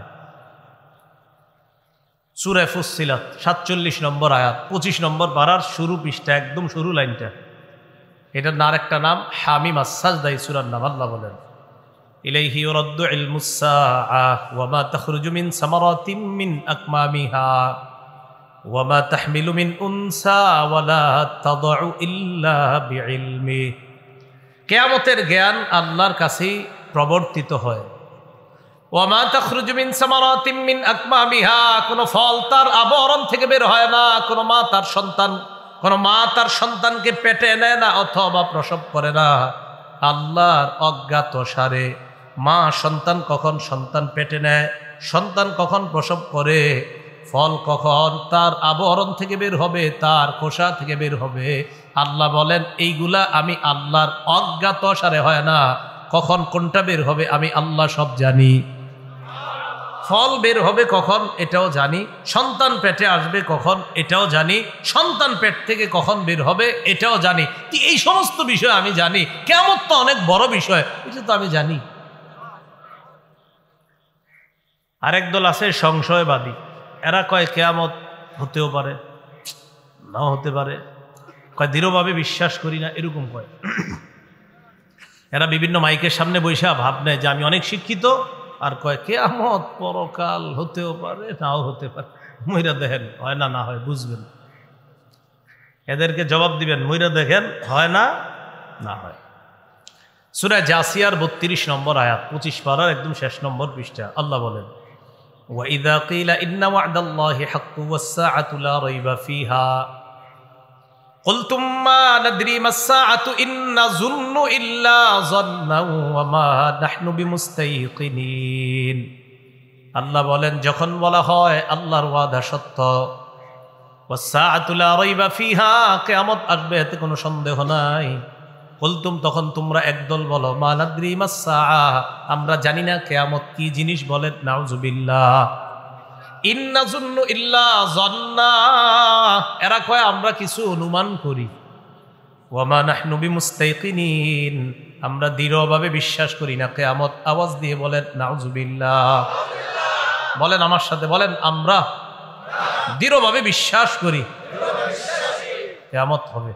সূরা ফুসসিলাত 47 নম্বর আয়াত 25 নম্বর পারার শুরু পৃষ্ঠা, একদম শুরু লাইনটা। এটার আরেকটা নাম হামিম আস-সাজদা, এই সূরার নাম। আল্লাহ বলেন ইলাইহি ইউরাদ্দু ইলমুস সাআহ ওয়া মা তাখরুজু মিন সামারাতিন মিন আকমামিহা ওয়া মা তাহমিলু মিন উনসা ওয়া লা তাদউ ইল্লা বিইলমি। কিয়ামতের জ্ঞান আল্লাহর কাছেই প্রবর্তিত হয়। ওয়ামা তাখরুজু মিন সামারাতিন মিন আকমামিহা, কোন ফল তার আবরণ থেকে বের হয় না। কোন মা তার সন্তানকে পেটে নেয় না অথবা প্রসব করে না। আল্লাহর অজ্ঞাত সারে মা সন্তান কখন সন্তান পেটে নেয়, সন্তান কখন প্রসব করে, ফল কখন তার আবরণ থেকে বের হবে, তার কোষা থেকে বের হবে, আল্লাহ বলেন এইগুলা আমি আল্লাহর অজ্ঞাত সারে হয় না। কখন কোনটা বের হবে আমি আল্লাহ সব জানি। ফল বের হবে কখন এটাও জানি, সন্তান পেটে আসবে কখন এটাও জানি, সন্তান পেট থেকে কখন বের হবে এটাও জানি। এই সমস্ত বিষয় আমি জানি। কিয়ামত তো অনেক বড় বিষয়, এটা তো আমি জানি। আরেক দল আছে সংশয়বাদী, এরা কয় কিয়ামত হতেও পারে, নাও হতে পারে, কয় দৃঢ়ভাবে বিশ্বাস করি না, এরকম কয়। এরা বিভিন্ন মাইকের সামনে বৈশা ভাব নেয় যে আমি অনেক শিক্ষিত, আর কয় কিয়ামত পরকাল হতেও পারে, নাও হতে পারে। মইরা দেখেন হয় না, না হয় বুঝবেন। এদেরকে জবাব দিবেন, মইরা দেখেন হয় না, না হয়। সূরা জাসিয়ার 32 নম্বর আয়াত 25 পারার একদম শেষ নম্বর পৃষ্ঠা। আল্লাহ বলেন ওয়াইযা কিলা ইন্না ওয়া'দাল্লাহি হাক্কুন ওয়াস-সাআতু লা রাইবা ফিহা قلتم ما ندري ما الساعة إن نظن إلا ظنا وما نحن بمستيقنين। আল্লাহ বলেন যখন বলা হয় আল্লাহর ওয়াদা সত্য, ওয়াস-সাআতু লা রাইবা ফিহা, কিয়ামত আসবে এতে কোনো সন্দেহ নাই। কুলতুম, তখন তোমরা একদল বলো মা নাদরি মাস-সাআ, আমরা জানি না কিয়ামত কি জিনিস। বলেন নাউযুবিল্লাহ। ইন্না যুন্নু ইল্লা যন্না, এরা কয় আমরা কিছু অনুমান করি। ওয়া মা নাহনু বিমুস্তাইকিনিন, আমরা দৃঢ়ভাবে বিশ্বাস করি না কিয়ামত। আওয়াজ দিয়ে বলেন নাউযুবিল্লাহ। বলেন আমার সাথে, বলেন আমরা দৃঢ়ভাবে বিশ্বাস করি কিয়ামত হবে।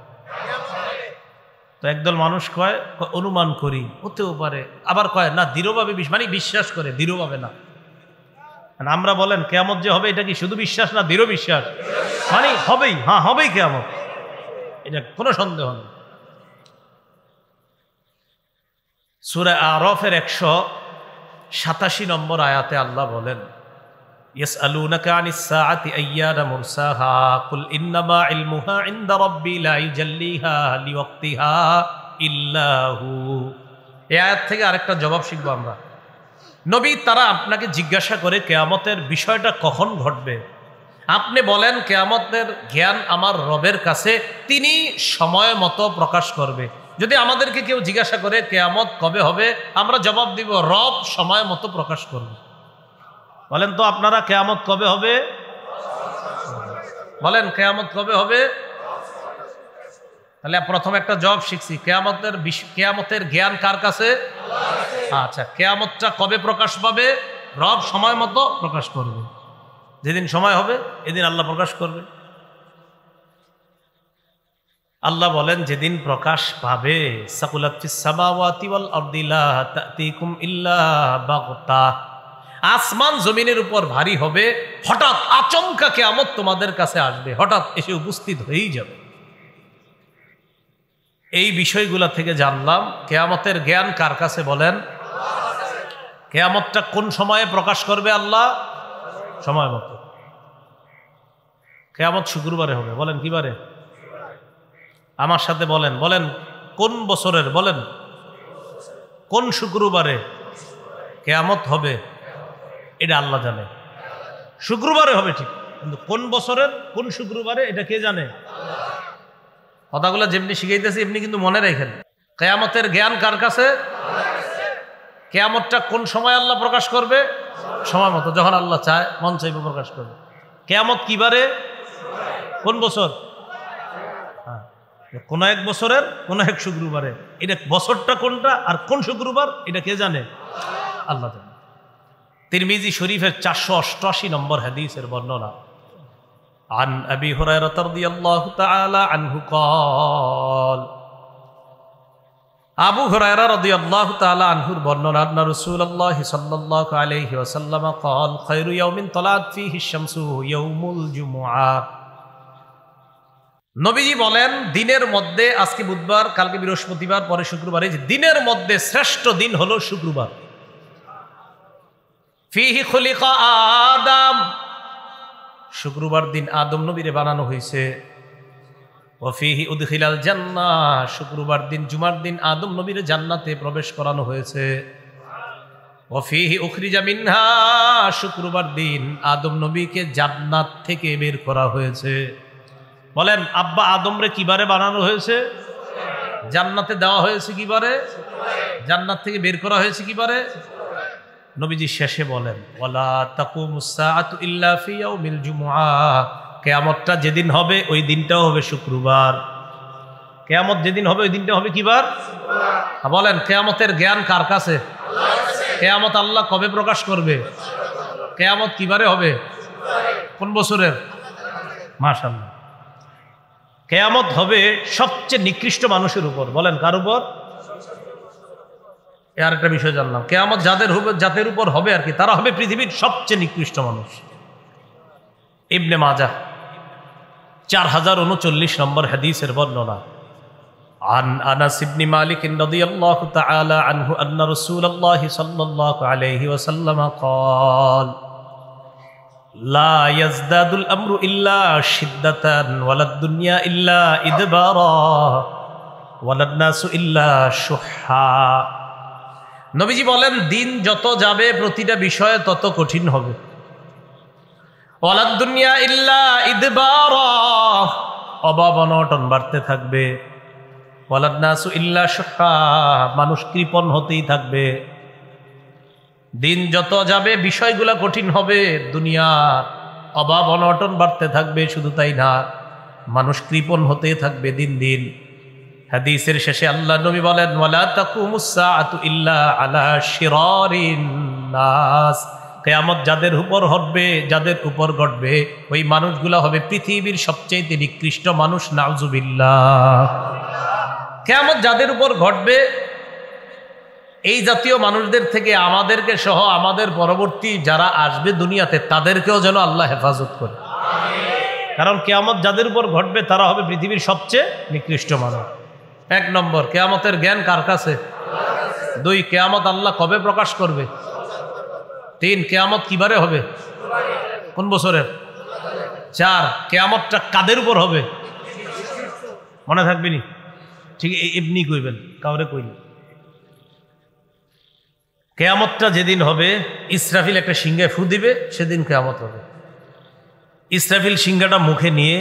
তো একদল মানুষ কয় অনুমান করি, হতেও পারে, আবার কয় না দৃঢ়ভাবে মানে বিশ্বাস করে, দৃঢ়ভাবে না। আমরা বলেন কিয়ামত যে হবে এটা কি শুধু বিশ্বাস না দৃঢ় বিশ্বাস? মানে হবেই, হ্যাঁ হবেই কিয়ামত, এটা কোনো সন্দেহ নেই। সূরা আরাফের 187 নম্বর আয়াতে আল্লাহ বলেন ইয়াসআলুনাকা আনিস সাআতি আইয়ানা মুরসাহা কুল ইন্নামা ইলমুহা ইনদা রাব্বি লা ইউজাল্লিহা লিওয়াক্তিহা ইল্লা হু। এই আয়াত থেকে আরেকটা জবাব শিখব আমরা। নবী, তারা আপনাকে জিজ্ঞাসা করে কিয়ামতের বিষয়টা কখন ঘটবে, আপনি বলেন কিয়ামতের জ্ঞান আমার রবের কাছে, তিনি সময় মতো প্রকাশ করবে। যদি আমাদেরকে কেউ জিজ্ঞাসা করে কিয়ামত কবে হবে, আমরা জবাব দিব রব সময় মতো প্রকাশ করবে। বলেন তো আপনারা কিয়ামত কবে হবে? বলেন কিয়ামত কবে হবে? তাহলে প্রথম একটা জবাব শিখছি, কেয়ামতের জ্ঞান কার কাছে? আচ্ছা, কেয়ামতটা কবে প্রকাশ পাবে? রব সময় মতো প্রকাশ করবে, যেদিন সময় হবে এদিন আল্লাহ প্রকাশ করবে। আল্লাহ বলেন যেদিন প্রকাশ পাবে, সাকুলাত ফিস সামাওয়াতি ওয়াল আরদি লা তাতিকুম ইল্লা বাগতা, আসমান জমিনের উপর ভারী হবে, হঠাৎ আচমকা কিয়ামত তোমাদের কাছে আসবে, হঠাৎ এসে উপস্থিত হয়েই যাবে। এই বিষয়গুলা থেকে জানলাম কিয়ামতের জ্ঞান কার কাছে বলেন? কিয়ামতটা কোন সময়ে প্রকাশ করবে আল্লাহ? সময় মতো। কিয়ামত শুক্রবারে হবে, বলেন কি বারে? আমার সাথে বলেন, বলেন কোন বছরের, বলেন কোন শুক্রবারে কিয়ামত হবে? এটা আল্লাহ জানে। শুক্রবারে হবে ঠিক, কিন্তু কোন বছরের কোন শুক্রবারে এটা কে জানে? কথাগুলো যেমনি শিখাইতেছি এমনি কিন্তু মনে রাখেন। কিয়ামতের জ্ঞান কার কাছে? কিয়ামতটা কোন সময় আল্লাহ প্রকাশ করবে? সময় মতো, যখন আল্লাহ চায়, মন চাইবে প্রকাশ করবে। কিয়ামত কিবারে, কোন বছর? কোন এক বছরের কোন এক শুক্রবারে। এটা বছরটা কোনটা আর কোন শুক্রবার এটা কে জানে? আল্লাহ জানে। তিরমিজি শরীফের 488 নম্বর হাদিসের বর্ণনা, عن أبي هريرة رضي الله تعالى عنه قال, আবু হুরায়রা রাদিয়াল্লাহু তাআলা আনহুর বর্ণনা, আন্না রাসূলুল্লাহ সাল্লাল্লাহু আলাইহি ওয়াসাল্লাম قال خير يوم طلعت فيه الشمس يوم الجمعة। নবীজি বলেন দিনের মধ্যে, আজকে বুধবার, কালকে বৃহস্পতিবার, পরে শুক্রবার, এই দিনের মধ্যে শ্রেষ্ঠ দিন হলো শুক্রবার। ফিহি খুলিকা আদম, শুক্রবার দিন আদম নবীরে বানানো হয়েছে। ওয়াফিহি উদখিলাল জান্নাহ, শুক্রবার দিন, জুমার দিন আদম নবীরে জান্নাতে প্রবেশ করানো হয়েছে। ওয়াফিহি উখরিজা মিনহা, শুক্রবার দিন আদম নবীকে জান্নাত থেকে বের করা হয়েছে। বলেন আব্বা আদমরে কিবারে বানানো হয়েছে? জান্নাতে দেওয়া হয়েছে কিবারে? জান্নাত থেকে বের করা হয়েছে কিবারে? নবীজি শেষে বলেন, ওয়ালা তাকুমুস সাআতু ইল্লা ফি ইয়াউমিল জুমআহ, কিয়ামতটা যেদিন হবে ওই দিনটাও হবে শুক্রবার। কিয়ামত যেদিন হবে ওই দিনটা হবে কিবার? বলেন কিয়ামতের জ্ঞান কার কাছে? কিয়ামত আল্লাহ কবে প্রকাশ করবে? কিয়ামত কিবারে হবে? কোন বছরের? মাশাআল্লাহ। কিয়ামত হবে সবচেয়ে নিকৃষ্ট মানুষের উপর। বলেন কার উপর? আর একটা বিষয় জানলাম, কিয়ামত যাদের উপর হবে আর কি, তারা হবে পৃথিবীর সবচেয়ে নিকৃষ্ট মানুষ। ইবনে মাজাহ 4039 নম্বর হাদিসের বর্ণনা, عن أنس بن مالك رضي الله تعالى عنه أن رسول الله صلى الله عليه وسلم قال لا يزداد الأمر إلا شدة ولا الدنيا إلا إدبارا ولا الناس إلا شحا। নবীজি বলেন দিন যত যাবে প্রতিটা বিষয়ে তত কঠিন হবে। ওয়ালাদ দুনিয়া ইল্লা ইদবারা, অভাব অনটন বাড়তে থাকবে। ওয়ালাদ নাসু ইল্লা শুহা, মানুষ কৃপণ হতেই থাকবে। দিন যত যাবে বিষয়গুলা কঠিন হবে, দুনিয়ার অভাব অনটন বাড়তে থাকবে। শুধু তাই না, মানুষ কৃপণ হতেই থাকবে দিন দিন। হাদিসের শেষে আল্লাহ নবী বলেন, ওয়ালা তাকুমুস সাআতু ইল্লা আলা শিরারিন নাস, কিয়ামত যাদের উপর ঘটবে ওই মানুষগুলা হবে পৃথিবীর সবচেয়ে নিকৃষ্ট মানুষ। নাউজুবিল্লাহ। কিয়ামত যাদের উপর ঘটবে এই জাতীয় মানুষদের থেকে আমাদেরকে সহ আমাদের পরবর্তী যারা আসবে দুনিয়াতে তাদেরকেও যেন আল্লাহ হেফাজত করে। কারণ কিয়ামত যাদের উপর ঘটবে তারা হবে পৃথিবীর সবচেয়ে নিকৃষ্ট মানুষ। 1 নম্বর, কিয়ামতের জ্ঞান কার কাছে? 2, কিয়ামত আল্লাহ কবে প্রকাশ করবে? 3, কিয়ামত কিবারে হবে? কোন বছরের? 4, কিয়ামতটা কাদের উপর হবে? মনে থাকবে নি? ঠিক এমনি কইবেন, কাউরে কইনি। কিয়ামতটা যেদিন হবে, ইসরাফিল একটা সিংহায় ফু দিবে, সেদিন কিয়ামত হবে। ইসরাফিল সিংহাটা মুখে নিয়ে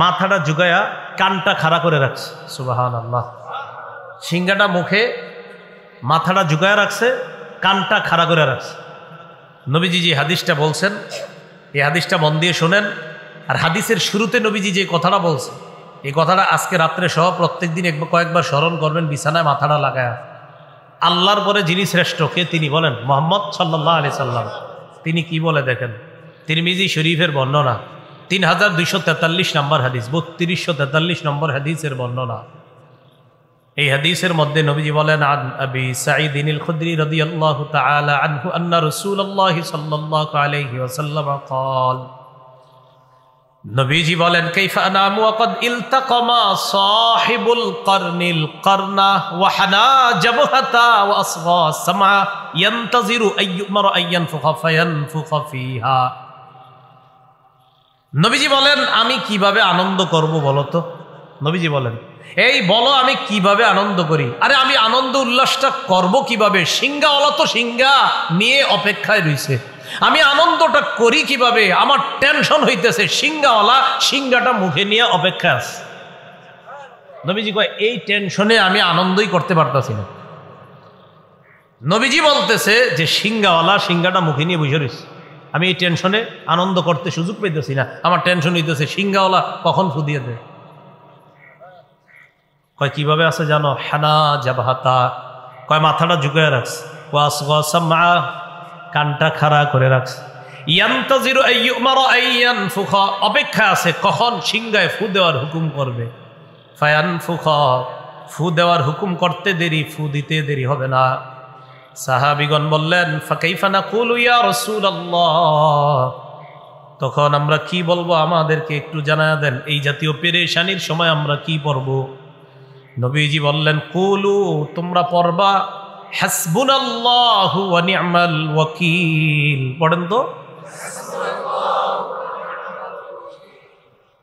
মাথাটা ঝুঁকায়া কানটা খাড়া করে রাখছে। সুবহানাল্লাহ। সিংহাটা মুখে, মাথাটা ঝুঁকায়া রাখছে, কানটা খাড়া করে রাখছে। নবীজি যে হাদিসটা বলছেন, এই হাদিসটা মন দিয়ে শোনেন। আর হাদিসের শুরুতে নবীজি যে কথাটা বলছে, এই কথাটা আজকে রাত্রে সহ প্রত্যেক দিন কয়েকবার স্মরণ করবেন, বিছানায় মাথাটা লাগায়। আল্লাহর পরে যিনি শ্রেষ্ঠ কে? তিনি বলেন মুহাম্মদ সাল্লাল্লাহু আলাইহি সাল্লাম। তিনি কি বলে দেখেন, তিরমিজি শরীফের বর্ণনা 3243 নম্বর হাদিস, 3243 নম্বর হাদিসের বর্ণনা। এই হাদিসের মধ্যে নবীজি বলেন, আন আবি সাঈদ আল খুদরি রাদিয়াল্লাহু তাআলা আনহু আন্না রাসূলুল্লাহ সাল্লাল্লাহু আলাইহি ওয়াসাল্লাম قال, নবীজি বলেন, কাইফা আনামু ওয়া ক্বাদ ইলতাকামা সাহিবুল করনিল করনা ওয়া হানা জাবহাতা ওয়া আসগা সামা ইয়ানতাজিরু আইয়ুমার আইয়ানফুখা ফায়ানফুখা ফিহা। নবীজি বলেন, আমি কিভাবে আনন্দ করব বলো তো? নবীজি বলেন, এই বলো আমি কিভাবে আনন্দ করি? আরে আমি আনন্দ উল্লাসটা করব কিভাবে? সিংহাওয়ালা তো সিংহা নিয়ে অপেক্ষায় রয়েছে। আমি আনন্দটা করি কিভাবে? আমার টেনশন হইতেছে, সিংহাওয়ালা সিংহাটা মুখে নিয়ে অপেক্ষা আছে। নবীজি কয়, এই টেনশনে আমি আনন্দই করতে পারতাছি না। নবীজি বলতেছে যে সিংহাওয়ালা সিংহাটা মুখে নিয়ে বসে রয়েছে, আমি এই টেনশনে আনন্দ করতে সুযোগ পেতেছি না। আমার টেনশন হইতেছে সিংহাওয়ালা কখন ফু দিয়ে দেয়। কয় কিভাবে আছে জানো? হানা জাবহাতা, কয় মাথাটা ঝুঁকায় রাখছে, ওয়াসগা কানটা খাড়া করে রাখছে, ইয়ানতাজিরু আইয়ুমার আইয়ানফুখা, অপেক্ষা আছে কখন সিংহায় ফু দেওয়ার হুকুম করবে। ফায়ানফুখা, ফু দেওয়ার হুকুম করতে দেরি, ফু দিতে দেরি হবে না। সাহাবীগণ বললেন, ফাকাইফা নাকুলু ইয়া রাসূলুল্লাহ, তখন আমরা কি বলবো আমাদেরকে একটু জানায়া দেন, এই জাতীয় পেরেশানির সময় আমরা কি পড়ব? নবীজি বললেন, কুলু, তোমরা পড়বা হাসবুনাল্লাহু ওয়া নি'মাল ওয়াকিল। পড়েন তো,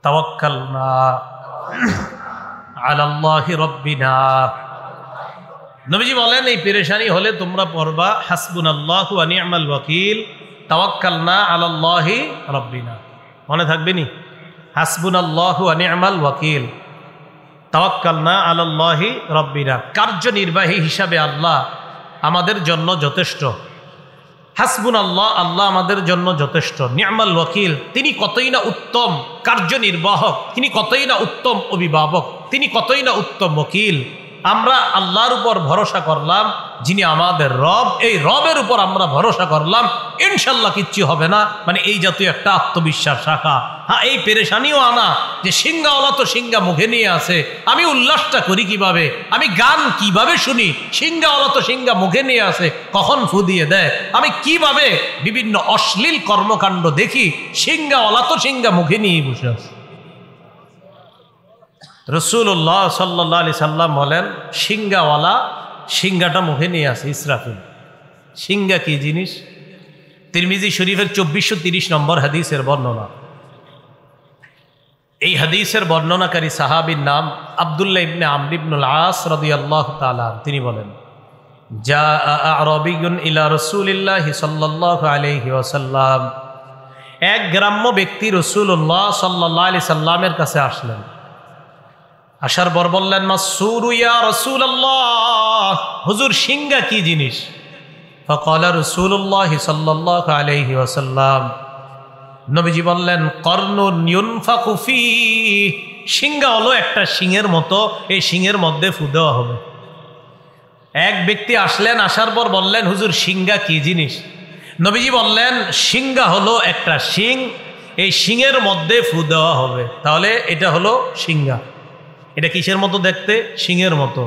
তাওয়াক্কালনা আলাল্লাহি রাব্বিনা। নবীজি বলেন, এই পেরেশানি হলে তোমরা পড়বা হাসবুনাল্লাহু ওয়া নি'মাল ওয়াকিল, তাওয়াক্কালনা আলাল্লাহি রাব্বিনা। মনে থাকবে নি? হাসবুনাল্লাহু ওয়া নি'মাল ওয়াকিল, তাওয়াক্কালনা আলাল্লাহি রাব্বিনা। কার্যনির্বাহী হিসাবে আল্লাহ আমাদের জন্য যথেষ্ট। হাসবুনাল্লাহ, আল্লাহ আমাদের জন্য যথেষ্ট। নি'মাল ওয়াকিল, তিনি কতই না উত্তম কার্যনির্বাহক, তিনি কতই না উত্তম অভিভাবক, তিনি কতই না উত্তম ওকিল। আমরা আল্লাহর উপর ভরসা করলাম, যিনি আমাদের রব, এই রবের উপর আমরা ভরসা করলাম, ইনশাল্লাহ কিচ্ছু হবে না। মানে এই জাতীয় একটা আত্মবিশ্বাস রাখা। হ্যাঁ, এই পেরেশানিও আনা যে সিংহাওয়ালা তো সিংহা মুখে নিয়ে আছে, আমি উল্লাসটা করি কিভাবে? আমি গান কিভাবে শুনি? সিংহাওয়ালা তো সিংহা মুখে নিয়ে আছে, কখন ফু দিয়ে দেয়? আমি কিভাবে বিভিন্ন অশ্লীল কর্মকাণ্ড দেখি? সিংহাওয়ালা তো সিংহা মুখে নিয়ে বসে আছে। রাসূলুল্লাহ সাল্লাল্লাহু আলাইহি সাল্লাম বলেন, সিংহাওয়ালা সিংহাটা মুখে নিয়ে আছে। ইসরাফিল, সিংহা কি জিনিস? তিরমিজি শরীফের 2430 নম্বর হাদিসের বর্ণনা। এই হাদিসের বর্ণনাকারী সাহাবীর নাম আব্দুল্লাহ ইবনে আমর ইবনুল আস রাদিয়াল্লাহু তাআলা। তিনি বলেন, জা আরাবিয়ুন ইলা রাসূলিল্লাহি সাল্লাল্লাহু আলাইহি ওয়াসাল্লাম, এক গ্রাম্য ব্যক্তি রাসূলুল্লাহ সাল্লাল্লাহু আলাইহি সাল্লামের কাছে আসলেন। আসার পর বললেন, মাসসুরু ইয়া রাসূলুল্লাহ, হুজুর সিংহা কি জিনিস? ফাকালা রাসূলুল্লাহ সাল্লাল্লাহু আলাইহি ওয়াসাল্লাম, নবীজি বললেন, কর্নুন ইউনফাকু ফি, সিংহা হলো একটা শিংয়ের মতো, এই শিংয়ের মধ্যে ফু দেওয়া হবে। এক ব্যক্তি আসলেন, আসার পর বললেন, হুজুর সিংহা কি জিনিস? নবীজি বললেন, সিংহা হলো একটা শিং, এই শিংয়ের মধ্যে ফু দেওয়া হবে। তাহলে এটা হলো সিংহা। এটা কিসের মতো দেখতে? শিংয়ের মতো।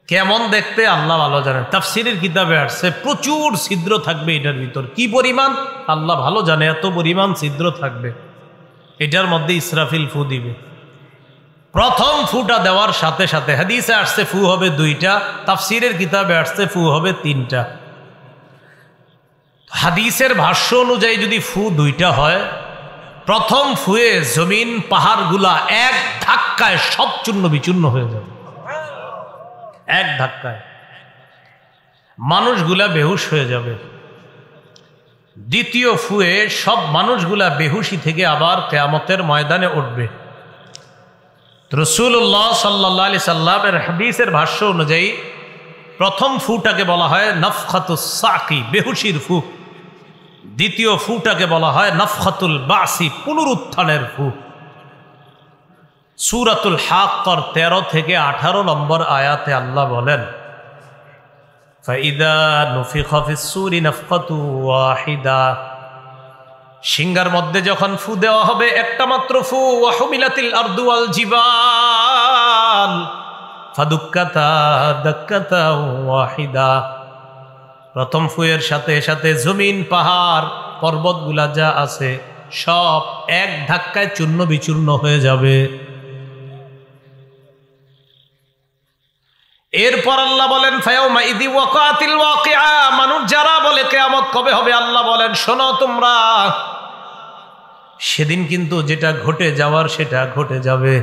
কেমন দেখতে আল্লাহ ভালো জানেন। তাফসীরের কিতাবে আসছে প্রচুর ছিদ্র থাকবে এটার ভিতর। কি পরিমাণ আল্লাহ ভালো জানে, এত পরিমাণ ছিদ্র থাকবে। এটার মধ্যে ইসরাফিল ফু দিবে। প্রথম ফুটা দেওয়ার সাথে সাথে হাদিসে আসছে ফু হবে 2টা, তাফসীরের কিতাবে আসছে ফু হবে 3টা। হাদিসের ভাষ্য অনুযায়ী যদি ফু 2টা হয়, প্রথম ফুয়ে জমিন পাহাড়গুলা এক ধাক্কায় সব চূর্ণ বিচূর্ণ হয়ে যাবে। এক ধাক্কায় মানুষগুলা বেহুশ হয়ে যাবে। দ্বিতীয় ফুয়ে সব মানুষগুলা বেহুশি থেকে আবার কিয়ামতের ময়দানে উঠবে। রাসূলুল্লাহ সাল্লাল্লাহু আলাইহি সাল্লামের হাদিসের ভাষ্য অনুযায়ী প্রথম ফুটাকে বলা হয় নাফখাতুস সাকি, বেহুশির ফু। দ্বিতীয় ফুটাকে বলা হয় নাফখাতুল বাসি, পুনরুত্থানের ফু। সূরাতুল হাক্কার 13 থেকে 18 নম্বর আয়াতে আল্লাহ বলেন, ফাইদা নুফিখা ফিস সূরি নাফকাতু ওয়াহিদা, সিংহার মধ্যে যখন ফু দেওয়া হবে, একটা মাত্র ফু, ওয়া হুমিলাতিল আরদু ওয়াল জিবাল ফাদুক্কাতা দাক্কাতা ওয়াহিদা, প্রথম ফুয়ের সাথে সাথে জমিন, পাহাড়, পর্বতগুলা যা আছে সব এক ধাক্কায় চূর্ণ বিচূর্ণ হয়ে যাবে। এরপর আল্লাহ বলেন, ফায়াউমা ইদি ওয়াকাতিল ওয়াকিআ, মানুষ যারা বলে কিয়ামত কবে হবে, আল্লাহ বলেন শোনো তোমরা, সেদিন কিন্তু যেটা ঘটে যাওয়ার সেটা ঘটে যাবে।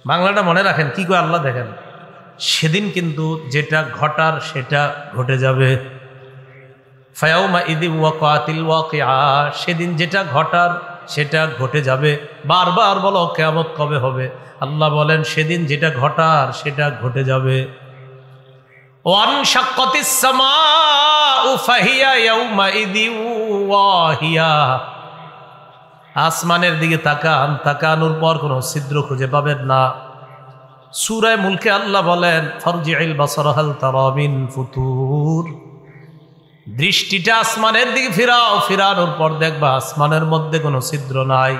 বাংলাটা মনে রাখেন, কি করে আল্লাহ দেখেন, সেদিন কিন্তু যেটা ঘটার সেটা ঘটে যাবে। ফায়াউমা ইদি ওয়াকাতিল ওয়াকিআ, সেদিন যেটা ঘটার সেটা ঘটে যাবে। বারবার বলো কিয়ামত কবে হবে, আল্লাহ বলেন সেদিন যেটা ঘটার সেটা ঘটে যাবে। ওয়ানশাক্কাতিস সামাউ ফাহিয়া ইয়াউমাইযি ওয়াহিয়া, আসমানের দিকে তাকান, তাকানোর পর কোনো ছিদ্র খুঁজে পাবেন না। সূরা মুলকে আল্লাহ বলেন, ফারজি'ল বাসারা হাল তারা মিন ফুতুর, দৃষ্টিটা আসমানের দিকে ফিরাও, ফিরানোর পর দেখবা আসমানের মধ্যে কোনো ছিদ্র নাই।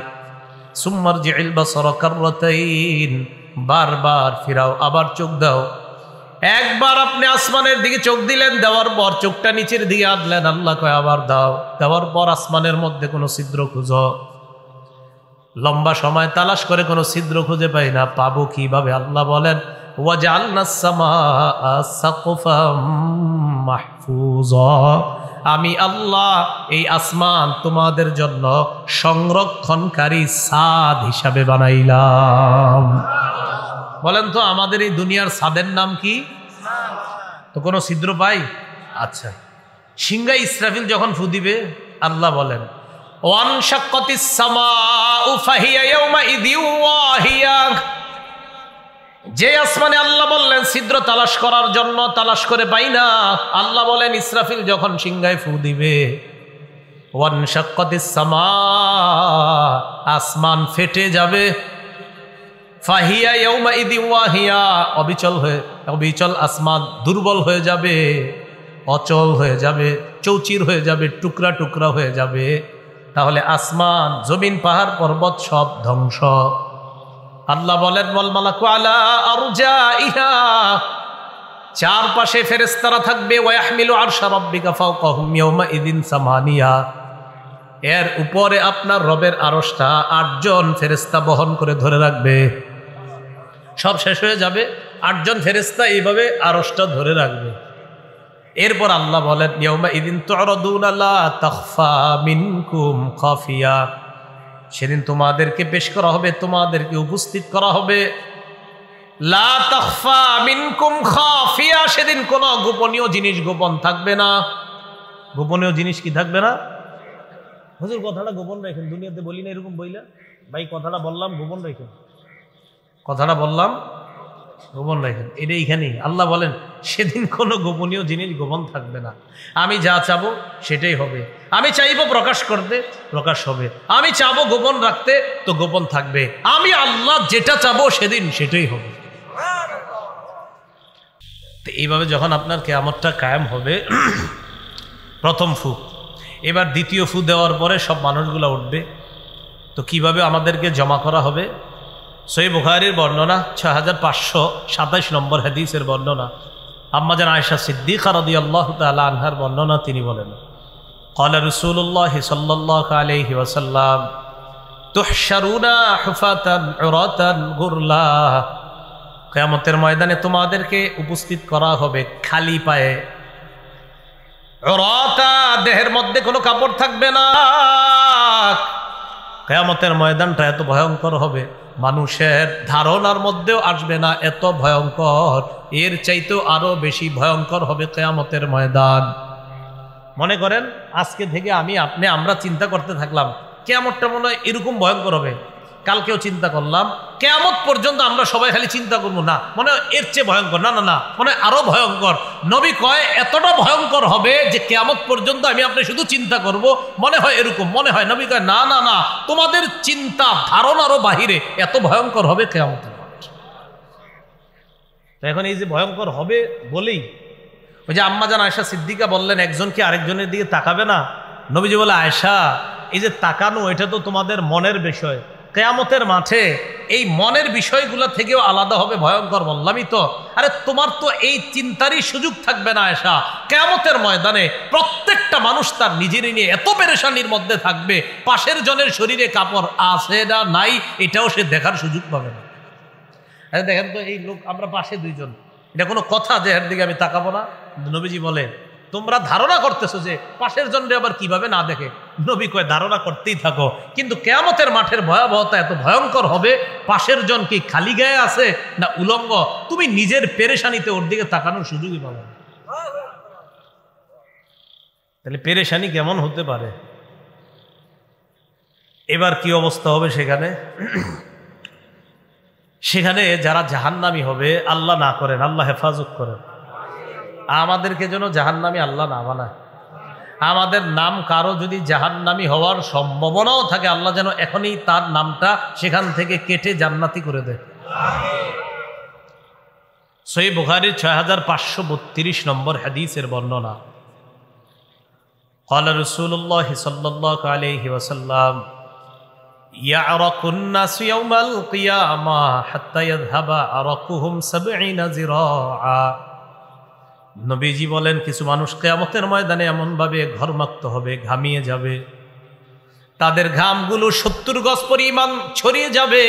সুম্মারজি'ল বাসারা কাররাতাইন, বারবার ফিরাও, আবার চোখ দাও। একবার আপনি আসমানের দিকে চোখ দিলেন, দেওয়ার পর চোখটা নিচের দিকে আনলেন, আল্লাহ কয় আবার দাও, দেওয়ার পর আসমানের মধ্যে কোনো ছিদ্র খুঁজো। লম্বা সময় তালাশ করে কোনো ছিদ্র খুঁজে পাই না, পাবো কিভাবে? আল্লাহ বলেন, ওয়াজআলনাস সামাআ সাকফাম মাহফুজা, আমি আল্লাহ এই আসমান তোমাদের জন্য সংরক্ষণকারী ছাদ হিসাবে বানাইলাম। বলেন তো আমাদের এই দুনিয়ার ছাদের নাম কি? তো কোনো ছিদ্র পাই? আচ্ছা, সিংহায় ইসরাফিল যখন ফু দিবে, আল্লাহ বলেন ওয়ানশাক্কাতিস সামাউ ফাহিয়া ইয়াউমাইযি ওয়াহিয়া, যে আসমানে আল্লাহ বললেন ছিদ্র তালাশ করার জন্য, তালাশ করে পাই না, আল্লাহ বলেন ইসরাফিল যখন সিংহায় ফু দিবে, ওয়ানশাক্কাতিস সামা, আসমান ফেটে যাবে, ফাহিয়া ইয়াউমাইযি ওয়াহিয়া, অবিচল আসমান দুর্বল হয়ে যাবে, অচল হয়ে যাবে, চৌচির হয়ে যাবে, টুকরা টুকরা হয়ে যাবে। তাহলে আসমান, জমিন, পাহাড়, পর্বত সব ধ্বংস। আল্লাহ বলেন, ওয়াল মালাকু আলা আরজাইহা, চারপাশে ফেরেশতারা থাকবে, ওয়া ইয়াহমিলু আরশা রাব্বিকা ফাওকাহুম ইয়াওমাইযিন সামানিয়া, এর উপরে আপনার রবের আরশটা 8 জন ফেরেশতা বহন করে ধরে রাখবে। সব শেষ হয়ে যাবে, 8 জন ফেরেশতা এইভাবে আরশটা ধরে রাখবে। এরপর আল্লাহ বলেন, ইয়াউমাইযিন তু'রাদুনা লা তাখফা মিনকুম খাফিয়া, সেদিন তোমাদেরকে পেশ করা হবে, তোমাদেরকে উপস্থিত করা হবে, লা তাখফা মিনকুম খাফিয়া, সেদিন কোনো গোপনীয় জিনিস গোপন থাকবে না। গোপনীয় জিনিস কি থাকবে না? হুজুর কথাটা গোপন রাখেন, দুনিয়াতে বলি না এরকম বইলা, ভাই কথাটা বললাম গোপন রাখেন, কথাটা বললাম গোপন রাখেন, এটা এইখানেই আল্লাহ বলেন সেদিন কোনো গোপনীয় জিনিস গোপন থাকবে না। আমি যা চাবো সেটাই হবে, আমি চাইবো প্রকাশ করতে, প্রকাশ হবে, আমি চাবো গোপন রাখতে, তো গোপন থাকবে। আমি আল্লাহ যেটা চাবো সেদিন সেটাই হবে। তো এইভাবে যখন আপনার কিয়ামতটা কায়েম হবে, প্রথম ফু, এবার দ্বিতীয় ফু দেওয়ার পরে সব মানুষগুলো উঠবে। তো কিভাবে আমাদেরকে জমা করা হবে? সহিহ বুখারীর বর্ণনা, 6527 নম্বর হাদিসের বর্ণনা, আম্মা জান আয়েশা সিদ্দিকা রাদিয়াল্লাহু তাআলা আনহার বর্ণনা, তিনি বলেন, ক্বালা রাসূলুল্লাহ সাল্লাল্লাহু আলাইহি ওয়াসাল্লাম, তুহশারুনা হুফাতান উরাতান গুরলা, কিয়ামতের ময়দানে তোমাদেরকে উপস্থিত করা হবে খালি পায়ে, উরাতা, দেহের মধ্যে কোনো কাপড় থাকবে না। কিয়ামতের ময়দানটা এত ভয়ঙ্কর হবে, মানুষের ধারণার মধ্যেও আসবে না, এত ভয়ঙ্কর। এর চাইতেও আরো বেশি ভয়ঙ্কর হবে কিয়ামতের ময়দান। মনে করেন আজকে থেকে আমি আপনি আমরা চিন্তা করতে থাকলাম কিয়ামতটা মনে হয় এরকম ভয়ঙ্কর হবে, কালকেও চিন্তা করলাম, কিয়ামত পর্যন্ত আমরা সবাই খালি চিন্তা করবো না, মনে হয় এর চেয়ে ভয়ঙ্কর, না না না, মনে হয় আরো ভয়ঙ্কর। নবী কয় এতটা ভয়ঙ্কর হবে যে কিয়ামত পর্যন্ত আমি আপনি শুধু চিন্তা করব, মনে হয় এরকম মনে হয়। নবী কয় না না না, তোমাদের চিন্তা ধারণারও বাহিরে এত ভয়ঙ্কর হবে কিয়ামতের মাঠ। এখন এই যে ভয়ঙ্কর হবে বলেই ওই যে আম্মা জান আয়েশা সিদ্দিকা বললেন, একজন কি আরেকজনের দিকে তাকাবে না? নবীজি বলে, আয়েশা এই যে তাকানো এটা তো তোমাদের মনের বিষয়, কিয়ামতের মাঠে এই মনের বিষয়গুলো থেকেও আলাদা হবে ভয়ঙ্কর। বললামই তো, আরে তোমার তো এই চিন্তারই সুযোগ থাকবে না আয়েশা। কিয়ামতের ময়দানে প্রত্যেকটা মানুষ তার নিজেরই নিয়ে এত পেরেশানির মধ্যে থাকবে, পাশের জনের শরীরে কাপড় আছে না নাই এটাও সে দেখার সুযোগ পাবে না। আরে দেখেন তো, এই লোক আমরা পাশে দুইজন, এটা কোনো কথা যে এর দিকে আমি তাকাবো না? নবীজি বলে, তোমরা ধারণা করতেছো যে পাশের জনরে আবার কিভাবে না দেখে। নবী কয় ধারণা করতেই থাকো, কিন্তু কিয়ামতের মাঠের ভয়াবহতা এত ভয়ঙ্কর হবে, পাশের জন কি খালি গায়ে আছে না উলঙ্গ, তুমি নিজের পেরেশানিতে ওর দিকে তাকানোর সুযোগই পাবে না। তাহলে পেরেশানি কেমন হতে পারে? এবার কি অবস্থা হবে সেখানে? সেখানে যারা জাহান্নামী হবে, আল্লাহ না করেন, আল্লাহ হেফাজত করেন, আমাদেরকে যেন জাহান্নামী আল্লাহ না বানায়। আমাদের নাম কারো যদি জাহান্নামী হওয়ার সম্ভাবনাও থাকে, আল্লাহ যেন এখনই তার নামটা সেখান থেকে কেটে জান্নাতি করে দেয়। সহিহ বুখারীর 6532 নম্বর হাদিসের বর্ণনা, قال رسول الله صلى الله عليه وسلم يعرق الناس يوم القيامة حتى يذهب عرقهم 70 ذراعا। নবীজি বলেন, কিছু মানুষ কিয়ামতের ময়দানে এমনভাবে ঘর্মাক্ত হবে, ঘামিয়ে যাবে, তাদের ঘামগুলো 70 গজ পরিমাণ ছড়িয়ে যাবে।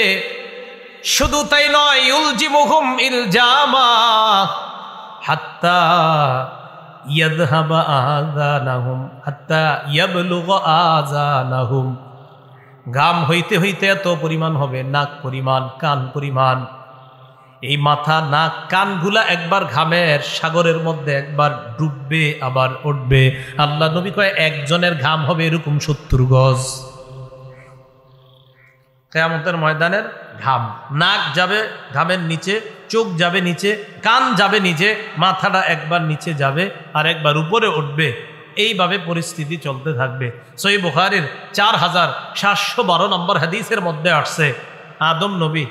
শুধু তাই নয়, ইউলজিমুহুম ইলজামা হাত্তা ইয়াযহাবা আযানাহুম হাত্তা ইয়াবলুগা আযানাহুম। ঘাম হইতে হইতে এত পরিমাণ হবে, নাক পরিমাণ, কান পরিমাণ। এই মাথা, নাক, কানগুলা একবার ঘামের সাগরের মধ্যে একবার ডুববে আবার উঠবে। আল্লাহ নবী কয় একজনের ঘাম হবে এরকম 70 গজ। কিয়ামতের ময়দানের ঘাম, নাক যাবে ঘামের নিচে, চোখ যাবে নিচে, কান যাবে নিচে, মাথাটা একবার নিচে যাবে আর একবার উপরে উঠবে। এইভাবে পরিস্থিতি চলতে থাকবে। সহিহ বুখারীর 4712 নম্বর হাদিসের মধ্যে আসছে, আদম নবী,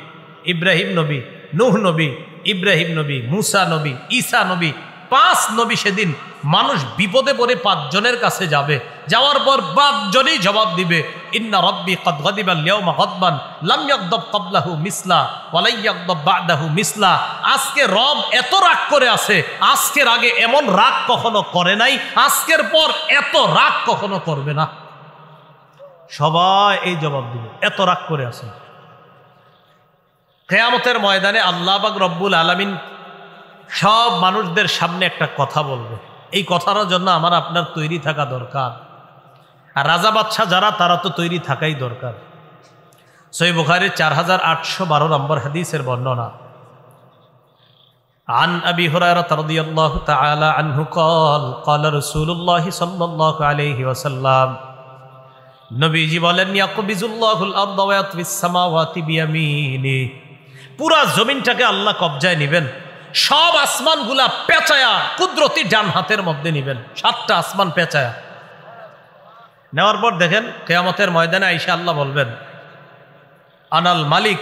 ইব্রাহিম নবী, নূহ নবী, ইব্রাহিম নবী, মুসা নবী, ঈসা নবী, 5 নবী সেদিন মানুষ বিপদে পড়ে 5 জনের কাছে যাবে। যাওয়ার পর 5 জনই জবাব দিবে, ইন্না রাব্বি ক্বাদ গাদিবা আল-ইয়াওমা গাদবান লাম ইয়াগদাব ক্বাবলাহু মিসলা ওয়া লা ইয়াগদাব বা'দাহু মিসলা। আজকে রব এত রাগ করে আছে, আজকের আগে এমন রাগ কখনো করে নাই, আজকের পর এত রাগ কখনো করবে না। সবাই এই জবাব দিবে, এত রাগ করে আছে। কিয়ামতের ময়দানে আল্লাহ পাক রব্বুল আলামিন সব মানুষদের সামনে একটা কথা বলবে। এই কথাটার জন্য আমার আপনার তৈরি থাকা দরকার। আর রাজা বাদশা যারা, তারা তো তৈরি থাকাই দরকার। সহিহ বুখারীর 4812 নম্বর হাদিসের বর্ণনা, আন আবি হুরায়রা রাদিয়াল্লাহু তাআলা আনহু قال قال رسول الله صلى الله عليه وسلم, নবীজি বলেন, ইয়াকবিজুল্লাহুল আরদা ওয়া ইয়াতবিস সামাওয়াতি বিয়ামিনি। পুরা জমিনটাকে আল্লাহ কবজায় নেবেন, সব আসমানগুলা পেঁচায়া কুদরতি ডান হাতের মধ্যে নেবেন, 7টা আসমান পেঁচায়া নেওয়ার পর দেখেন কিয়ামতের ময়দানে আইসা আল্লাহ বলবেন, আনাল মালিক,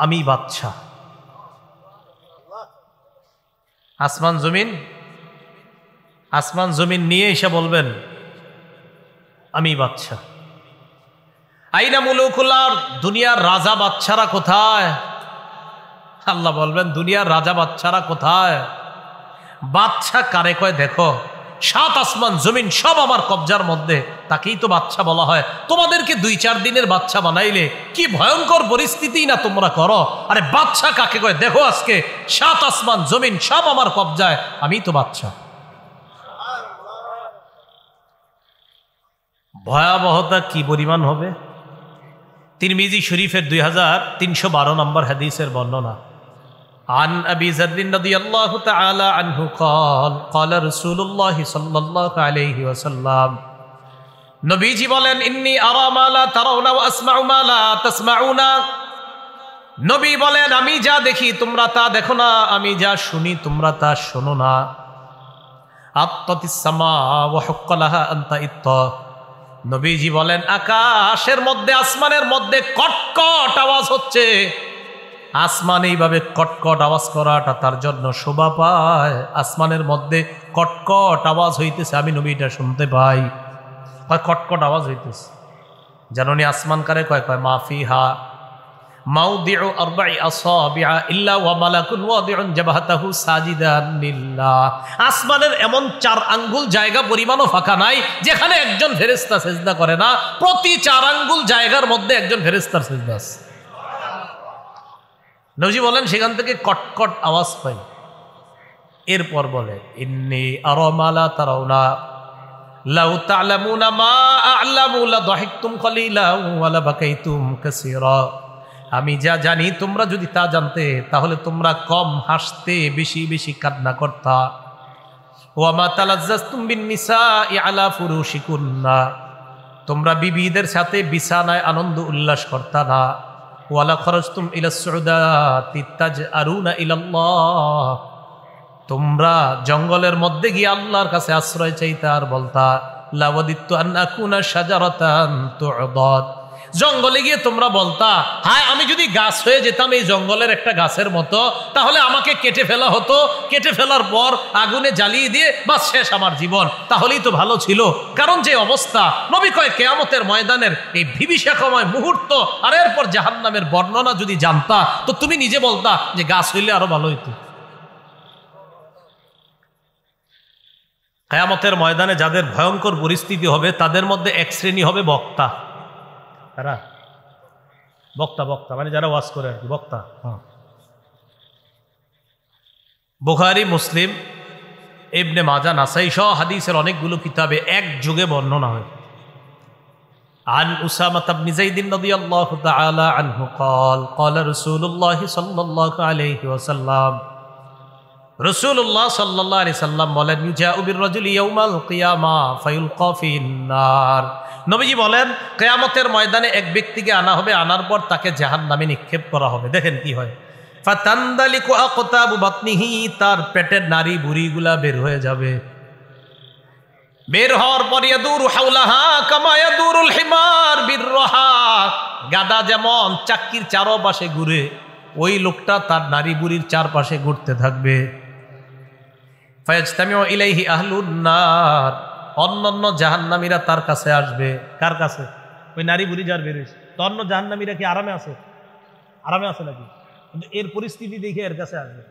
আমি বাদশাহ। আসমান জমিন নিয়ে এসে বলবেন, আমি বাদশাহ। আইনা মুলুকুল আরদ, দুনিয়ার রাজা বাদশারা কোথায়? আল্লাহ বলবেন, দুনিয়ার রাজা বাদশারা কোথায়? বাদশাহ কারে কয় দেখো, 7 আসমান জমিন সব আমার কবজার মধ্যে, তাকেই তো বাদশাহ বলা হয়। তোমাদেরকে 2-4 দিনের বাদশাহ বানাইলে কি ভয়ঙ্কর পরিস্থিতি না তোমরা করো। আরে বাদশাহ কাকে কয় দেখো, আজকে 7 আসমান জমিন সব আমার কবজায়, আমি তো বাদশাহ। ভয়াবহতা কি পরিমাণ হবে? তিরমিজি শরীফের 2312 নম্বর হাদিসের বর্ণনা, আন আবি যাররিন রাদিয়াল্লাহু তাআলা আনহু قال قال رسول الله صلى الله عليه وسلم, নবীজি বলেন ইন্নী আরা মা লা তারাউনা ওয়া আসমাউ মা লা তাসমাউনা। নবী বলেন আমি যা দেখি তোমরা তা দেখো না, আমি যা শুনি তোমরা তা শোনো না। আত্তাতিস সামা ওয়া হুক্কালাহা আনতা ইত্ত। নবীজি বলেন আকাশের মধ্যে আসমানের মধ্যে কটকট আওয়াজ হচ্ছে, আসমান এইভাবে কটকট আওয়াজ করাটা তার জন্য শোভা পায়। আসমানের মধ্যে কটকট আওয়াজ হইতেছে, আমি নবীটা শুনতে পাই। কয় কটকট আওয়াজ হইতেছে, জানুনি আসমান কারে কয় কয় মাফিহা মাউদিউ আরবাই আসাবিআ ইল্লা ওয়া মালাকুন ওয়াদিউন জাবহাতাহু সাজিদান লিল্লাহ। আসমানের এমন 4 আঙ্গুল জায়গা পরিমাণও ফাঁকা নাই যেখানে একজন ফেরেশতা সিজদা করে না। প্রতি 4 আঙ্গুল জায়গার মধ্যে একজন ফেরেশতার সিজদা আছে। নবী বলেন সেখান থেকে কটকট আওয়াজ পাই। এরপর বলে ইন্নী আরা মা লা তারাউনা লাউ তা'লামুনা মা আ'লামু লা দাহিকতুম কলিলান ওয়া লা বাকাইতুম কাসীরা। আমি যা জানি তোমরা যদি তা জানতে তাহলে তোমরা কম হাসতে, বেশি বেশি কান্না করতা। ওয়া মা তালাজ্জাজতুম বিন নিসাই আলা ফুরুশিকুন্না, তোমরা বিবিদের সাথে বিছানায় আনন্দ উল্লাস করতা না। ওয়ালা খরজতুম ইলা সুউদাতি তাজআরুনা ইলাল্লাহ, তোমরা জঙ্গলের মধ্যে গিয়ে আল্লাহর কাছে আশ্রয় চাইতা আর বলতা লাওয়াদিতু আন আকুনা শাজারাতান তু'দাদ। জঙ্গলে গিয়ে তোমরা বলতা হায় আমি যদি গাছ হয়ে যেতাম এই জঙ্গলের একটা গাছের মতো, তাহলে আমাকে কেটে ফেলা হতো, কেটে ফেলার পর আগুনে জ্বালিয়ে দিয়ে বাস শেষ আমার জীবন, তাহলেই তো ভালো ছিল। কারণ যে অবস্থা, নবী কয় কিয়ামতের ময়দানের এই বিভীষিকাময় মুহূর্ত আর এরপর জাহান্নামের বর্ণনা যদি জানতা তো তুমি নিজে বলতা যে গাছ হইলে আরো ভালো হইতো। কিয়ামতের ময়দানে যাদের ভয়ঙ্কর পরিস্থিতি হবে তাদের মধ্যে এক শ্রেণী হবে বক্তা। তারা বক্তা বক্তা মানে যারা ওয়াজ করে আর কি, বক্তা। বুখারী, মুসলিম, ইবনে মাজাহ, নাসাই সহ হাদিসের অনেকগুলো কিতাবে এক যুগে বর্ণনা হয়। আন উসামা ইবনে যায়েদ রাদিয়াল্লাহু তাআলা আনহু قال قال رسول الله صلى الله عليه وسلم, রাসূলুল্লাহ সাল্লাল্লাহু আলাইহি সাল্লাম বলেন ইউজাউ বির-রাজুলি ইয়াউমাল কিয়ামা ফায়ুলকা ফিন-নার। নবীজি বলেন কিয়ামতের ময়দানে এক ব্যক্তিকে আনা হবে, আনার পর তাকে জাহান্নামে নিক্ষেপ করা হবে। দেখেন কি হয়, ফাতানদালিকু আকতাবু বাতনিহি, তার পেটের নারী বুড়িগুলা বের হয়ে যাবে। বের হওয়ার পর ইয়াদুরু হাওলাহা কামা ইয়াদুরুল হিমার বির-রাহা, গাধা যেমন চাক্কির চারপাশে ঘুরে ওই লোকটা তার নারী বুড়ির চারপাশে ঘুরতে থাকবে। ফায়াজতামিউ ইলাইহি আহলুন নার, অন্যান্য জাহান্নামীরা তার কাছে আসবে। কার কাছে? ওই নারী বুড়ি যার বের হয়েছে। তো অন্য জাহান্নামীরা কি আরামে আছে? আরামে আছে নাকি? কিন্তু এর পরিস্থিতি দেখে এর কাছে আসবে।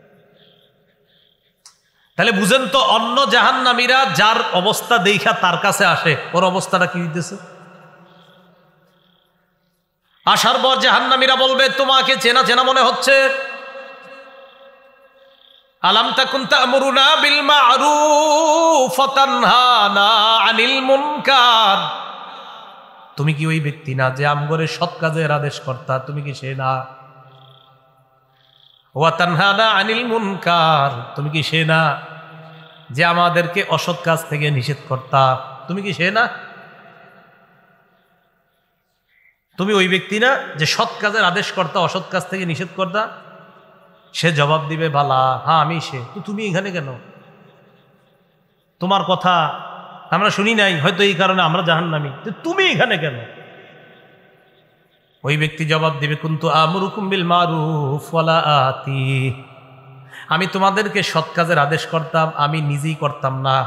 তাহলে বুঝেন তো, অন্য জাহান্নামীরা যার অবস্থা দেখা তার কাছে আসে, ওর অবস্থাটা কি হইতেছে? আসার পর জাহান্নামীরা বলবে তোমাকে চেনা চেনা মনে হচ্ছে। আলাম তাকুন তা'মুরুনা বিল মা'রুফ ওয়া তানহানা আনিল মুনকার, তুমি কি ওই ব্যক্তি না যে আমগরে সৎ কাজের আদেশ করতা? তুমি কি সে না? ওয়া তানহানা আনিল মুনকার, তুমি কি সে না যে আমাদেরকে অসৎ কাজ থেকে নিষেধ করতা? তুমি কি সে না? তুমি ওই ব্যক্তি না যে সৎ কাজের আদেশ করতা, অসৎ কাজ থেকে নিষেধ করতা? সে জবাব দিবে বালা, হ্যাঁ আমি সে। তো তুমি এখানে কেন? তোমার কথা আমরা শুনি নাই, হয়তো এই কারণে আমরা জাহান্নামী, তুমি এখানে কেন? ওই ব্যক্তি জবাব দিবে কুনতু আমুরুকুম বিল মারুফ ওয়ালা আতি, আমি তোমাদেরকে সৎ কাজের আদেশ করতাম, আমি নিজেই করতাম না।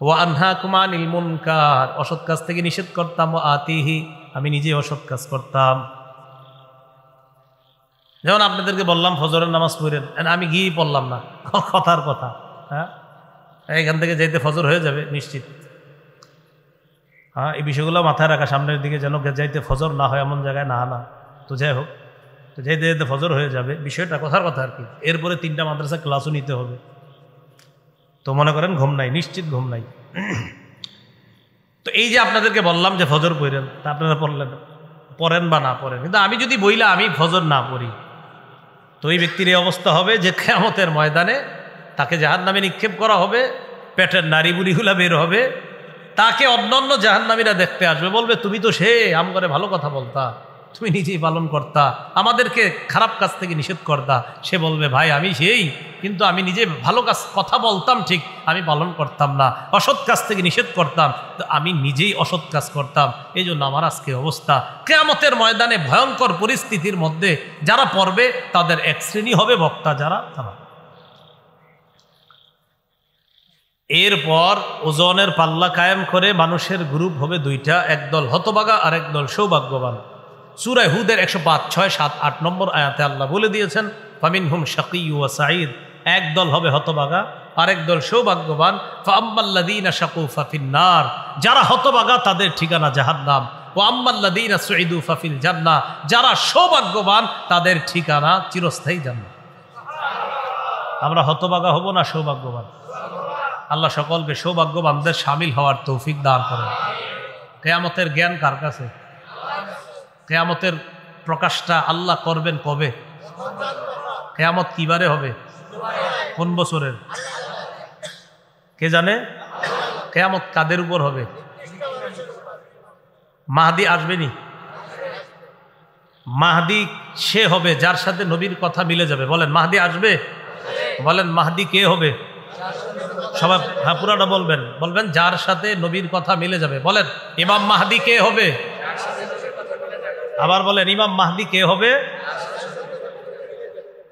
ওয়া আনহাকুম আনিল মুনকার, অসৎ কাজ থেকে নিষেধ করতাম। ওয়া আতিহি, আমি নিজে অসৎ কাজ করতাম। যেমন আপনাদেরকে বললাম ফজরের নামাজ পড়েন, আমি গিয়েই পড়লাম না, কথার কথা। হ্যাঁ, এখান থেকে যাইতে ফজর হয়ে যাবে নিশ্চিত। হ্যাঁ, এই বিষয়গুলো মাথায় রাখা, সামনের দিকে যেন যাইতে ফজর না হয় এমন জায়গায় না আনা। তো যাই হোক, তো যাইতে যাইতে ফজর হয়ে যাবে, বিষয়টা কথার কথা আর কি। এরপরে 3টা মাদ্রাসা ক্লাসও নিতে হবে। তো মনে করেন ঘুম নাই, নিশ্চিত ঘুম নাই। তো এই যে আপনাদেরকে বললাম যে ফজর পড়েন, তা আপনারা পড়েন বা না পড়েন, কিন্তু আমি যদি বইলা আমি ফজর না পড়ি, তো এই ব্যক্তির এই অবস্থা হবে যে কিয়ামতের ময়দানে তাকে জাহান্নামে নিক্ষেপ করা হবে, পেটের নারী বুড়িগুলা বের হবে, তাকে অন্যান্য জাহান্নামীরা দেখতে আসবে, বলবে তুমি তো সে আম করে ভালো কথা বলতা, তুমি নিজেই পালন করতা, আমাদেরকে খারাপ কাজ থেকে নিষেধ করতা। সে বলবে ভাই আমি সেই, কিন্তু আমি নিজে ভালো কাজ কথা বলতাম ঠিক, আমি পালন করতাম না, অসৎ কাজ থেকে নিষেধ করতাম, তো আমি নিজেই অসৎ কাজ করতাম, এই জন্য আমার আজকে অবস্থা। কিয়ামতের ময়দানে ভয়ঙ্কর পরিস্থিতির মধ্যে যারা পড়বে তাদের এক শ্রেণী হবে বক্তা যারা তারা। এরপর ওজনের পাল্লা কায়েম করে মানুষের গ্রুপ হবে দুইটা, একদল হতভাগা আর একদল সৌভাগ্যবান। সূরা হুদের 105, 6, 7, 8 নম্বর আয়াতে আল্লাহ বলে দিয়েছেন ফামিনহুম শাকিয়্যু ওয়া সাঈদ, একদল হবে হতভাগা আর একদল সৌভাগ্যবান। ফাআম্মাল্লাযীনা শাকু ফাফিন্নার, যারা হতভাগা তাদের ঠিকানা জাহান্নাম। ওয়া আম্মাল্লাযীনা সুঈদু ফাফিল জান্নাহ, যারা সৌভাগ্যবান তাদের ঠিকানা চিরস্থায়ী জান্নাত। আমরা হতভাগা হব না সৌভাগ্যবান? আল্লাহ সকলকে সৌভাগ্যবানদের শামিল হওয়ার তৌফিক দান করেন। কিয়ামতের জ্ঞান কার কাছে? কিয়ামতের প্রকাশটা আল্লাহ করবেন কবে? কিয়ামত কিবারে হবে? কোন বছরের? কে জানে? কিয়ামত কাদের উপর হবে? মাহদি আসবেনি? মাহদি সে হবে যার সাথে নবীর কথা মিলে যাবে। বলেন মাহদি আসবে? বলেন মাহদি কে হবে? সবাই হ্যাঁ পুরাটা বলবেন, বলবেন যার সাথে নবীর কথা মিলে যাবে। বলেন ইমাম মাহদি কে হবে? আবার বলেন ইমাম মাহদি কে হবে?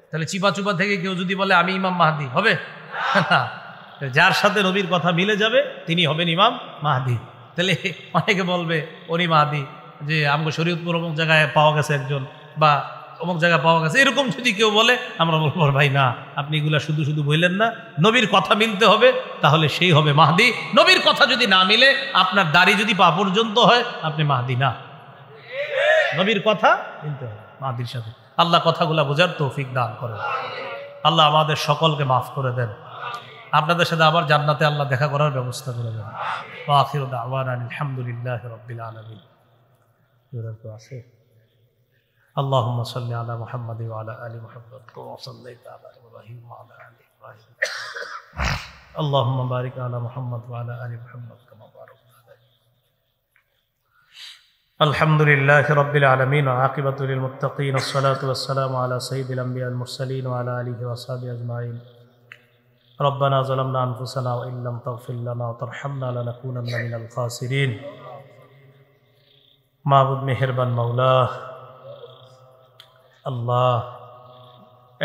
তাহলে চিপা চুপা থেকে কেউ যদি বলে আমি ইমাম মাহদি, হবে না? যার সাথে নবীর কথা মিলে যাবে তিনি হবেন ইমাম মাহদি। তাহলে অনেকে বলবে উনি মাহদি, যে আমগো শরীয়তপুর অমুক জায়গায় পাওয়া গেছে একজন, বা অমুক জায়গায় পাওয়া গেছে, এরকম যদি কেউ বলে আমরা বলবো ভাই না, আপনি এগুলা শুধু শুধু বললেন না, নবীর কথা মিলতে হবে, তাহলে সেই হবে মাহদি। নবীর কথা যদি না মিলে, আপনার দাড়ি যদি পা পর্যন্ত হয়, আপনি মাহদি না। নবীর কথা মিলতে হবে মাহদির সাথে। আল্লাহ কথাগুলা বোঝার তৌফিক দান করেন। আল্লাহ আমাদের সকলকে মাফ করে দেন। আপনাদের সাথে আবার জান্নাতে আল্লাহ দেখা করার ব্যবস্থা করে দেন। ওয়া আখিরু দাওয়ানা আলহামদুলিল্লাহি রাব্বিল আলামিন। আছে আল্লাহুম্মা সাল্লি আলা মুহাম্মাদ ওয়া আলা আলি মুহাম্মাদ কামা সাল্লাইতা আলা ইব্রাহিম ওয়া আলা আলি ইব্রাহিম। আল্লাহুম্মা বারিক আলা মুহাম্মাদ ওয়া আলা আলি মুহাম্মাদ কামা বারাকতা আলা। আলহামদুলিল্লাহি রাব্বিল আলামিন ওয়া আকিবাতু লিল মুত্তাকিন। আসসালাতু ওয়াসসালামু আলা সাইয়্যিদিল আমবিয়াল মুরসালিন ওয়া আলা আলিহি ওয়া সাহবিহি আজমাইন। রব্বানা যালামনা আনফুসানা ওয়া ইল্লাম তাগফির লানা ওয়া তারহামনা লানাকুনান্না মিনাল খাসিরিন। মাবুদ মেহেরবান মাওলা আল্লাহ,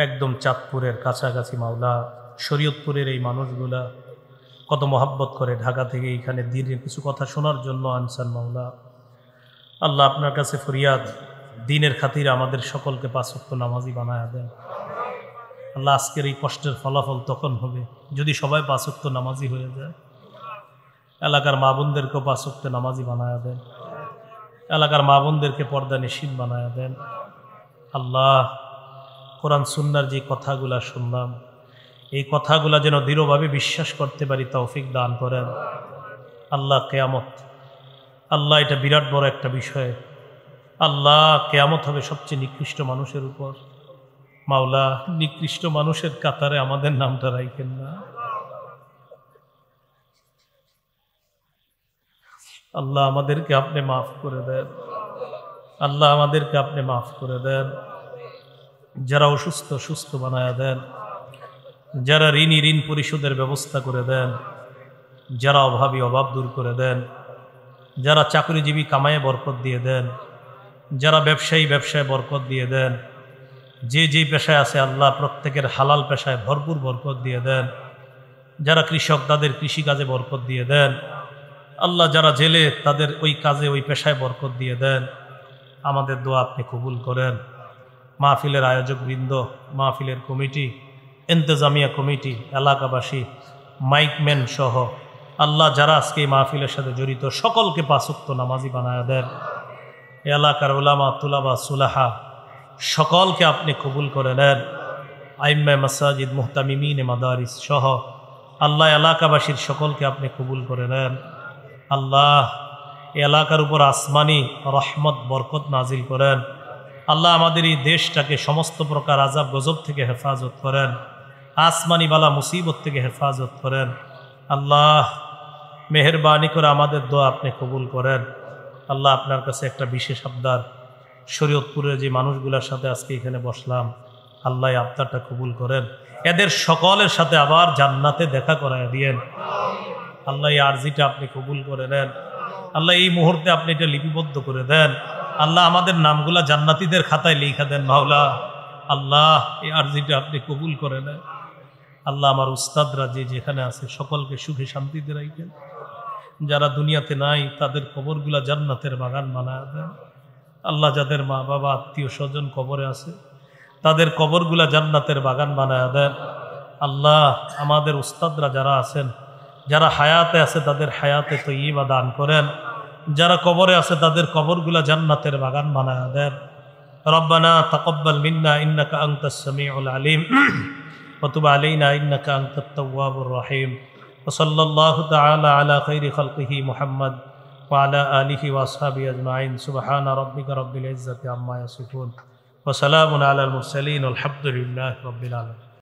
একদম চাঁদপুরের কাছাকাছি মাওলা, শরীয়তপুরের এই মানুষগুলা কত মহাব্বত করে ঢাকা থেকে এখানে দিনের কিছু কথা শোনার জন্য আনসান মাওলা। আল্লাহ আপনার কাছে ফরিয়াদ, দিনের খাতিরে আমাদের সকলকে 5 ওয়াক্ত নামাজি বানায়া দেন। আল্লাহ আজকের এই কষ্টের ফলাফল তখন হবে যদি সবাই 5 ওয়াক্ত নামাজি হয়ে যায়। এলাকার মা বোনদেরকেও 5 ওয়াক্ত নামাজি বানায়া দেন। এলাকার মা বোনদেরকে পর্দা নিশীন বানায়া দেন। আল্লাহ কোরআন সুন্নাহর যে কথাগুলা শুনলাম, এই কথাগুলা যেন দৃঢ়ভাবে বিশ্বাস করতে পারি তৌফিক দান করেন। আল্লাহ কিয়ামত, আল্লাহ এটা বিরাট বড় একটা বিষয়। আল্লাহ কিয়ামত হবে সবচেয়ে নিকৃষ্ট মানুষের উপর। মাওলা নিকৃষ্ট মানুষের কাতারে আমাদের নামটা রাখেন না। আল্লাহ আমাদেরকে আপনি মাফ করে দেন। আল্লাহ আমাদেরকে আপনি মাফ করে দেন। যারা অসুস্থ সুস্থ বানায়া দেন। যারা ঋণী ঋণ পরিশোধের ব্যবস্থা করে দেন। যারা অভাবী অভাব দূর করে দেন। যারা চাকরিজীবী কামায়ে বরকত দিয়ে দেন। যারা ব্যবসায়ী ব্যবসায় বরকত দিয়ে দেন। যে যেই পেশায় আছে আল্লাহ প্রত্যেকের হালাল পেশায় ভরপুর বরকত দিয়ে দেন। যারা কৃষক তাদের কৃষিকাজে বরকত দিয়ে দেন। আল্লাহ যারা জেলে তাদের ওই কাজে ওই পেশায় বরকত দিয়ে দেন। আমাদের দোয়া আপনি কবুল করেন। মাহফিলের আয়োজক বৃন্দ, মাহফিলের কমিটি, ইন্তেজামিয়া কমিটি, এলাকাবাসী, মাইকম্যান সহ আল্লাহ যারা আজকে এই মাহফিলের সাথে জড়িত সকলকে 5 ওয়াক্ত নামাজি বানায়া দেন। এলাকার উলামা তুলাবা সুলাহা সকলকে আপনি কবুল করে নেন। আইম্মায়ে মাসাজিদ, মুহতামিমিনে মাদারিস সহ আল্লাহ এলাকাবাসীর সকলকে আপনি কবুল করে নেন। আল্লাহ এলাকার উপর আসমানি রহমত বরকত নাজিল করেন। আল্লাহ আমাদের এই দেশটাকে সমস্ত প্রকার আযাব গজব থেকে হেফাজত করেন। আসমানি বালা মুসিবত থেকে হেফাজত করেন। আল্লাহ মেহেরবানি করে আমাদের দোয়া আপনি কবুল করেন। আল্লাহ, আপনার কাছে একটা বিশেষ আবদার, শরীয়তপুরের যে মানুষগুলোর সাথে আজকে এখানে বসলাম, আল্লাহ আবদারটা কবুল করেন। এদের সকলের সাথে আবার জান্নাতে দেখা করায় দিয়েন। আল্লাহ, এই আরজিটা আপনি কবুল করে নেন। আল্লাহ, এই মুহূর্তে আপনি এটা লিপিবদ্ধ করে দেন। আল্লাহ, আমাদের নামগুলা জান্নাতীদের খাতায় লিখা দেন মাওলা। আল্লাহ, এই আরজিটা আপনি কবুল করে নেন। আল্লাহ, আমার উস্তাদরা যে যেখানে আছে সকলকে সুখে শান্তিতে রাখেন। যারা দুনিয়াতে নাই তাদের কবরগুলা জান্নাতের বাগান বানায় দেন। আল্লাহ, যাদের মা বাবা আত্মীয় স্বজন কবরে আছে তাদের কবরগুলা জান্নাতের বাগান বানায় দেন। আল্লাহ, আমাদের উস্তাদরা যারা আছেন, যারা হায়াতে আছে তাদের হায়াতে তয়্যিবা দান করেন। যারা কবরে আছে তাদের কবরগুলা জান্নাতের বাগান বানায় দেন। রব্বানা তাকাব্বাল মিন্না ইন্নাকা আনতাস সামিউল আলিম ওয়া তুব আলাইনা ইন্নাকা আনতাত তাওয়াবুর রহিম। ওয়া সাল্লাল্লাহু তাআলা আলা খাইরি খালকিহি মুহাম্মদ ওয়া আলা আলিহি ওয়া আসহাবিহি আজমাইন। সুবহানা রাব্বিকা রাব্বিল ইজ্জাতি আম্মা ইয়াসিফুন ওয়া সালামুন আলাল মুরসালিন। আলহামদুলিল্লাহি রাব্বিল আলামিন।